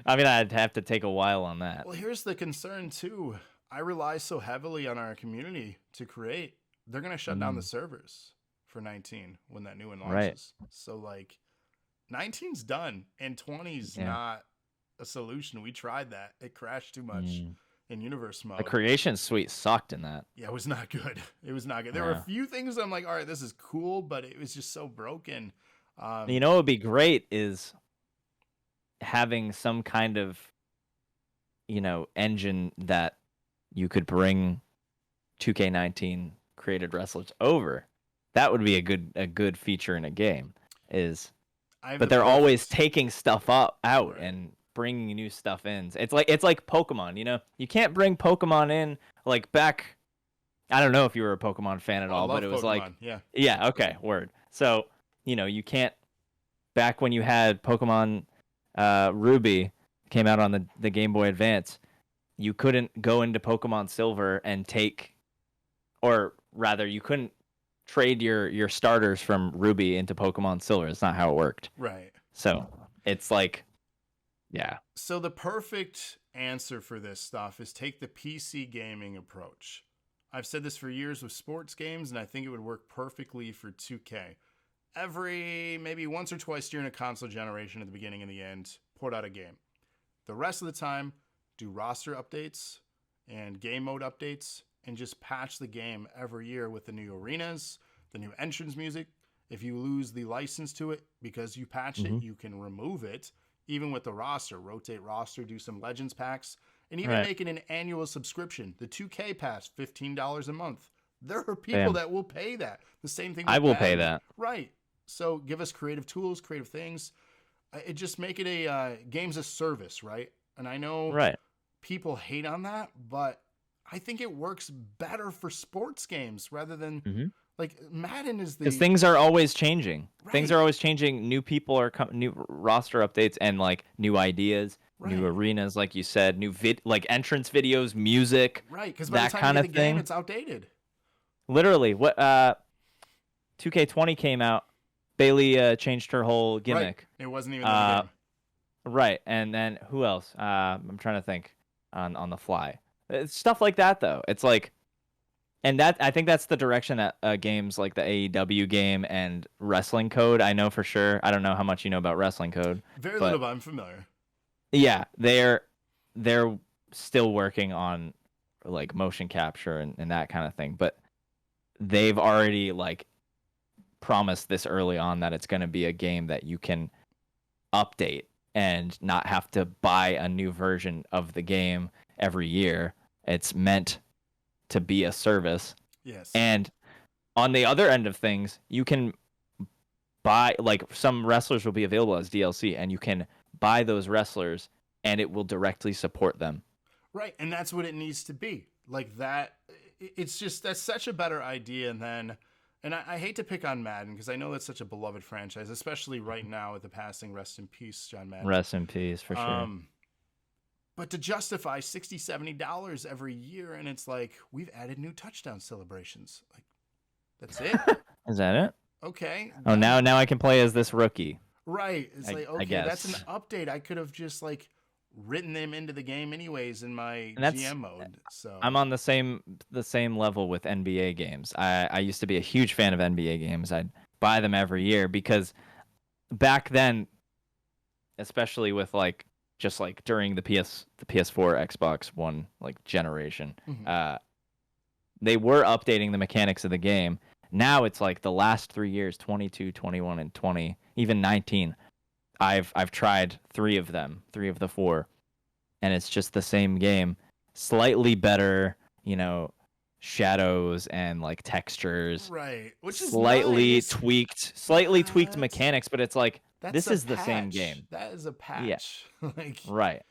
I mean, I'd have to take a while on that. Well, here's the concern too. I rely so heavily on our community to create. They're gonna shut down the servers for 19 when that new one Right. launches. So like 19's done and 20's Yeah. not a solution. We tried that. It crashed too much in universe mode. The creation suite sucked in that. Yeah, it was not good. It was not good. There were a few things I'm like, all right, this is cool, but it was just so broken. You know what would be great is having some kind of, you know, engine that you could bring 2K19 created wrestlers over. That would be a good feature in a game. But they're always taking stuff out and bringing new stuff in. It's like Pokemon, you know? You can't bring Pokemon in like back. I don't know if you were a Pokemon fan at all, but it was Pokemon. like yeah, okay, word. So, you know, you can't, back when you had Pokemon Ruby came out on the Game Boy Advance, you couldn't go into Pokemon Silver and take, or rather you couldn't trade your starters from Ruby into Pokemon Silver. It's not how it worked. Right. So it's like, yeah. So the perfect answer for this stuff is take the PC gaming approach. I've said this for years with sports games, and I think it would work perfectly for 2K. Every maybe once or twice during a console generation at the beginning and the end, port out a game. The rest of the time, do roster updates and game mode updates, and just patch the game every year with the new arenas, the new entrance music. If you lose the license to it because you patched it, you can remove it. Even with the roster, rotate roster, do some Legends packs, and even make it an annual subscription. The 2K Pass, $15 a month. There are people that will pay that. The same thing with I will pay that. Right. So give us creative tools, creative things. It just make it a games as service, right? And I know people hate on that, but I think it works better for sports games rather than like Madden is the. Because things are always changing. Right. Things are always changing. New people are new roster updates and like new ideas, new arenas, like you said, new like entrance videos, music. Right, because by the time you get the game, it's outdated. Literally, what 2K20 came out, Bailey changed her whole gimmick. It wasn't even in the game. Right, and then who else? I'm trying to think on the fly. It's stuff like that though. It's like, and that I think that's the direction that games like the AEW game and Wrestling Code. I know for sure. I don't know how much you know about Wrestling Code. Very little, but I'm familiar. Yeah, they're still working on like motion capture and that kind of thing, but they've already like promised this early on that it's going to be a game that you can update and not have to buy a new version of the game every year. It's meant to be a service. Yes. And on the other end of things, you can buy, like, some wrestlers will be available as DLC, and you can buy those wrestlers and it will directly support them. Right, and that's what it needs to be. Like that, it's just, that's such a better idea than, and I hate to pick on Madden because I know that's such a beloved franchise, especially right now with the passing. Rest in peace, John Madden. Rest in peace, for sure. But to justify $60, $70 every year, and it's like, we've added new touchdown celebrations. Like, that's it? Is that it? Okay. Oh, now I can play as this rookie. Right. It's like, okay, that's an update. I could have just, like, written them into the game anyways in my GM mode. So I'm on the same level with NBA games. I used to be a huge fan of NBA games. I'd buy them every year because back then, especially with like just like during the PS4, Xbox One like generation, they were updating the mechanics of the game. Now it's like the last 3 years, 22, 21, and 20, even 19. I've tried three of the four, and it's just the same game, slightly better, you know, shadows and like textures, right? Which is slightly nice. tweaked mechanics, but it's like this is the same game. That is a patch. Yeah. Like right.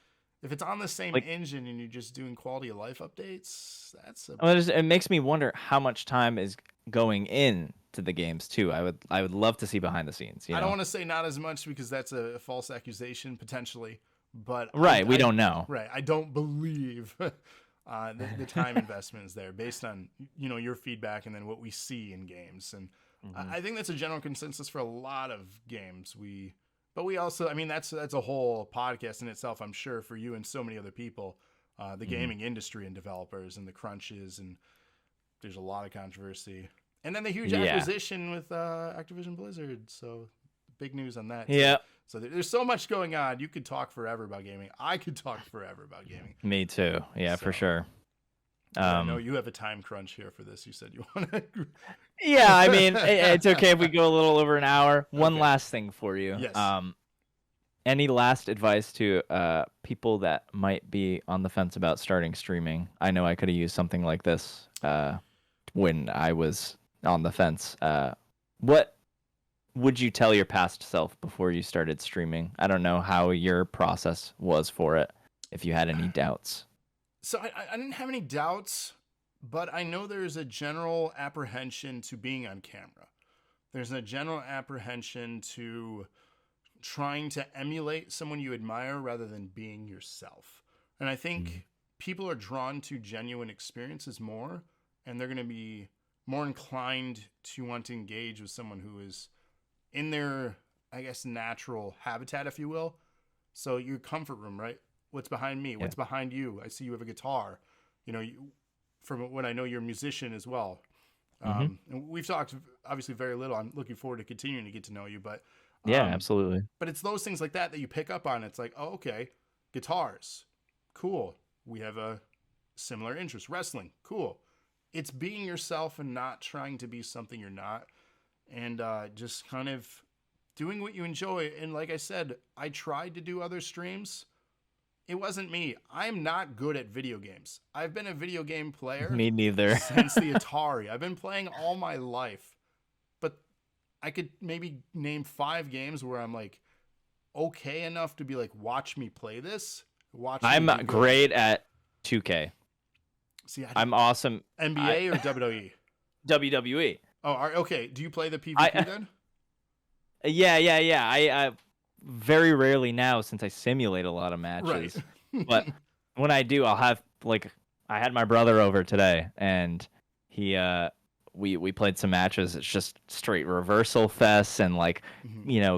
If it's on the same like, engine and you're just doing quality of life updates, that's a. It makes me wonder how much time is going in to the games too. I would love to see behind the scenes. You know? I don't want to say not as much because that's a false accusation potentially, but right, we don't know. Right, I don't believe the time investment is there based on your feedback and then what we see in games. And I think that's a general consensus for a lot of games. But we also, I mean, that's a whole podcast in itself, I'm sure, for you and so many other people, the gaming industry and developers and the crunches, and there's a lot of controversy. And then the huge acquisition with Activision Blizzard. So big news on that. Yeah. So there's so much going on. You could talk forever about gaming. I could talk forever about gaming. Me too. Yeah, for sure. I know you have a time crunch here for this. You said you want to. Yeah, I mean, it's okay if we go a little over an hour. One last thing for you. Yes. Any last advice to people that might be on the fence about starting streaming? I know I could have used something like this when I was on the fence. What would you tell your past self before you started streaming? I don't know how your process was for it, if you had any doubts. So I didn't have any doubts, but I know there's a general apprehension to being on camera. There's a general apprehension to trying to emulate someone you admire rather than being yourself. And I think people are drawn to genuine experiences more, and they're going to be more inclined to want to engage with someone who is in their, I guess, natural habitat, if you will. So your comfort room, right? What's behind me? What's behind you? I see you have a guitar. You know, from what I know, you're a musician as well. And we've talked obviously very little. I'm looking forward to continuing to get to know you, but yeah, absolutely. But it's those things like that you pick up on. It's like, oh, okay, guitars, cool. We have a similar interest. Wrestling, cool. It's being yourself and not trying to be something you're not, and just kind of doing what you enjoy. And like I said, I tried to do other streams. It wasn't me. I'm not good at video games. I've been a video game player. Me neither. Since the Atari. I've been playing all my life. But I could maybe name 5 games where I'm like okay enough to be like, watch me play this. I'm great at 2K. See, I'm awesome. NBA or WWE? WWE. Oh, okay. Do you play the PvP then? Yeah. I very rarely now, since I simulate a lot of matches. Right. But when I do, I'll have, like, I had my brother over today, and he we played some matches. It's just straight reversal fests and like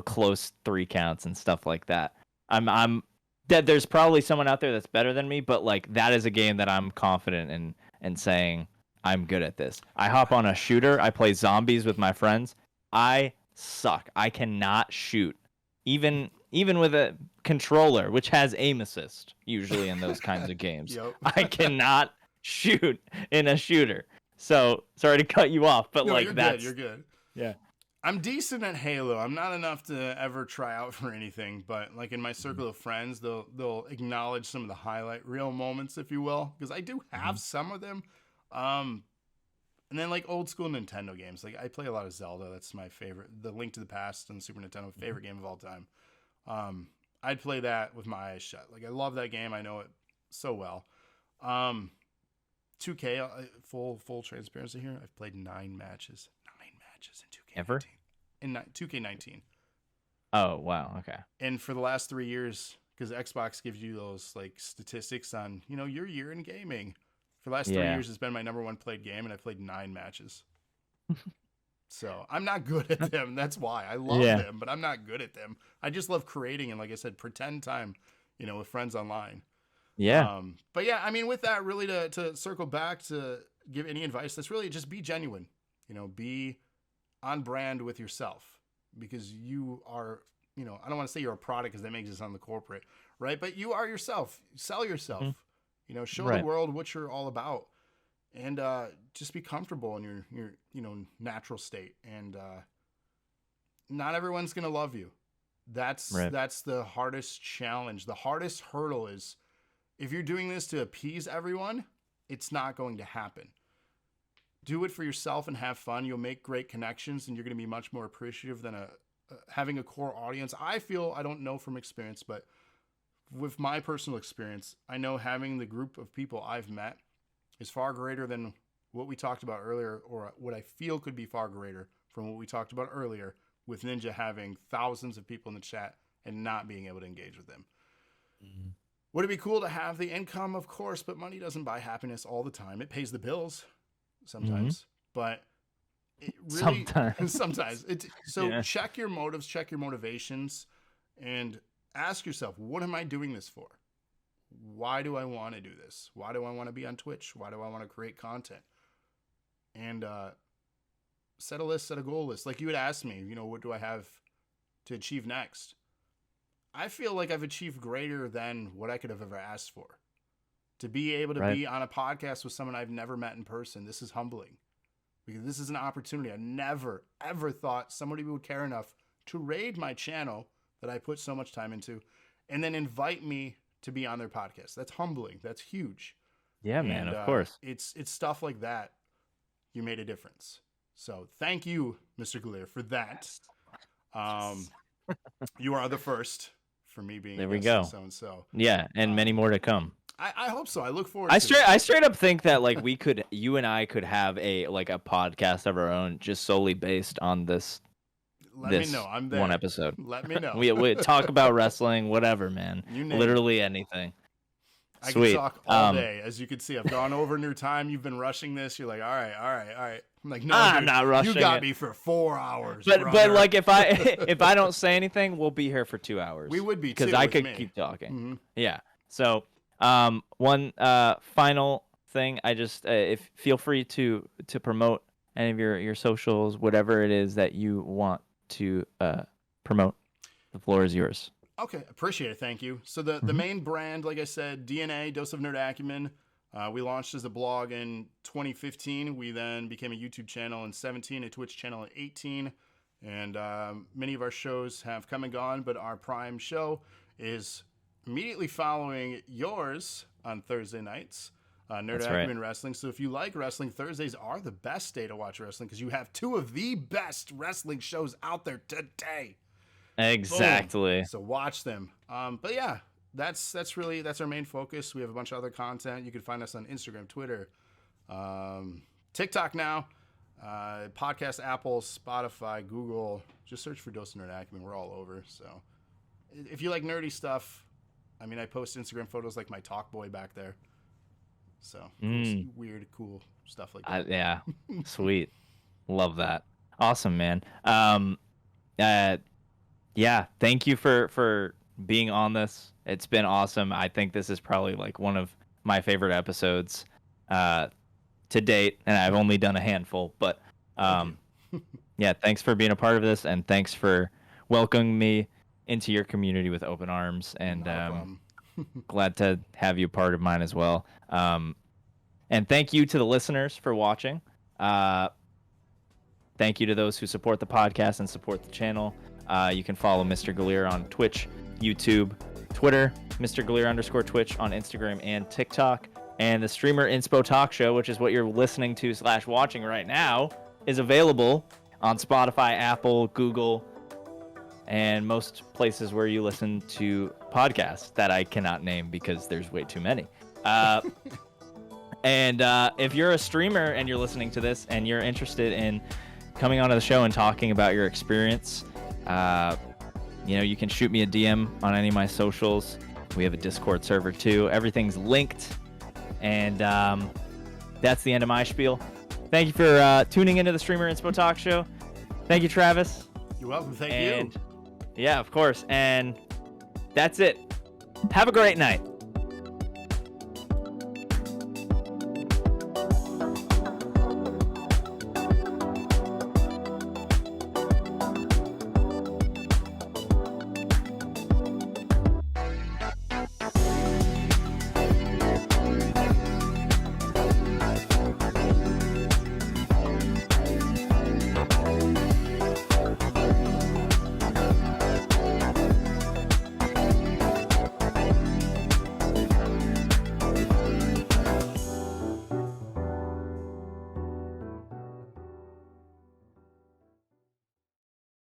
close 3 counts and stuff like that. I'm that there's probably someone out there that's better than me, but like that is a game that I'm confident in saying I'm good at this. I hop on a shooter. I play zombies with my friends. I suck. I cannot shoot. Even with a controller, which has aim assist, usually in those kinds of games. Yep. I cannot shoot in a shooter. So, sorry to cut you off, but no, like you're good. Yeah. I'm decent at Halo. I'm not enough to ever try out for anything, but like in my circle of friends, they'll acknowledge some of the highlight reel moments, if you will, because I do have some of them. And then like old school Nintendo games, like I play a lot of Zelda. That's my favorite. The Link to the Past on Super Nintendo, favorite game of all time. I'd play that with my eyes shut. Like I love that game. I know it so well. 2K, full transparency here. I've played 9 matches in 2K. Ever? In 2K19. Oh wow, okay. And for the last 3 years, because Xbox gives you those like statistics on your year in gaming. For the last 3 years, it's been my number 1 played game, and I played 9 matches. So I'm not good at them. That's why I love them, but I'm not good at them. I just love creating and, like I said, pretend time, with friends online. Yeah. But yeah, I mean, with that, really to circle back to give any advice, that's really just be genuine. Be on brand with yourself, because you are. I don't want to say you're a product because that makes it sound the corporate, right? But you are yourself. Sell yourself. Show the world what you're all about, and just be comfortable in your natural state. And not everyone's gonna love you. That's the hardest challenge. The hardest hurdle is if you're doing this to appease everyone, it's not going to happen. Do it for yourself and have fun. You'll make great connections, and you're gonna be much more appreciative than having a core audience. I don't know from experience, but with my personal experience, I know having the group of people I've met is far greater than what we talked about earlier, or what I feel could be far greater from what we talked about earlier with Ninja having thousands of people in the chat and not being able to engage with them. Mm-hmm. Would it be cool to have the income? Of course, but money doesn't buy happiness all the time. It pays the bills sometimes, but it really Sometimes. sometimes it's so Yeah. check your motives, check your motivations, and ask yourself, what am I doing this for? Why do I want to do this? Why do I want to be on Twitch? Why do I want to create content? And set a list, set a goal list. Like you had asked me, what do I have to achieve next? I feel like I've achieved greater than what I could have ever asked for. To be able to Right. be on a podcast with someone I've never met in person, this is humbling. Because this is an opportunity. I never, ever thought somebody would care enough to raid my channel that I put so much time into and then invite me to be on their podcast. That's humbling. That's huge. Yeah, man, And, of course. It's stuff like that. You made a difference. So thank you, MrGaleer, for that. You are the first for me being There we guest go. on so-and-so. Yeah, and many more to come. I hope so. I look forward I to it. straight up think that like you and I could have a podcast of our own just solely based on this Let this me know. I'm there. one episode. Let me know. We talk about wrestling, whatever, man. You name Literally anything. I Sweet. can talk all day. As you can see, I've gone over in your time. You've been rushing this. You're like, all right. I'm like, no, I'm dude, not rushing you got it. me for 4 hours. But brother. like if I don't say anything, we'll be here for 2 hours. We would be because too, I with could me. keep talking. Mhm. Yeah. So one final thing, I just if feel free to promote any of your socials, whatever it is that you want to promote. The floor is yours. Okay, appreciate it. Thank you. So the main brand, like I said, DNA, Dose of Nerd Acumen. We launched as a blog in 2015. We then became a YouTube channel in 17, a Twitch channel in 18. And many of our shows have come and gone, but our prime show is immediately following yours on Thursday nights, Nerd That's Acumen right. Wrestling. So if you like wrestling, Thursdays are the best day to watch wrestling because you have two of the best wrestling shows out there today. Exactly. Boom. So watch them. But yeah, that's our main focus. We have a bunch of other content. You can find us on Instagram, Twitter, TikTok now, podcast, Apple, Spotify, Google. Just search for Dose of Nerd Acumen. We're all over. So if you like nerdy stuff, I mean, I post Instagram photos like my talk boy back there. So weird, cool stuff like that. Yeah. Sweet. Love that. Awesome, man. Yeah, thank you for being on this. It's been awesome. I think this is probably like one of my favorite episodes to date, and I've only done a handful. But yeah, thanks for being a part of this, and thanks for welcoming me into your community with open arms. And glad to have you part of mine as well. And thank you to the listeners for watching. Thank you to those who support the podcast and support the channel. You can follow MrGaleer on Twitch, YouTube, Twitter, MrGaleer_Twitch on Instagram and TikTok. And the Streamer Inspo Talkshow, which is what you're listening to / watching right now, is available on Spotify, Apple, Google, and most places where you listen to podcasts that I cannot name because there's way too many. And if you're a streamer and you're listening to this and you're interested in coming onto the show and talking about your experience, you can shoot me a DM on any of my socials. We have a Discord server too. Everything's linked. And that's the end of my spiel. Thank you for tuning into the Streamer Inspo Talk Show. Thank you, Travis. You're welcome. Thank you. Yeah, of course. And that's it. Have a great night.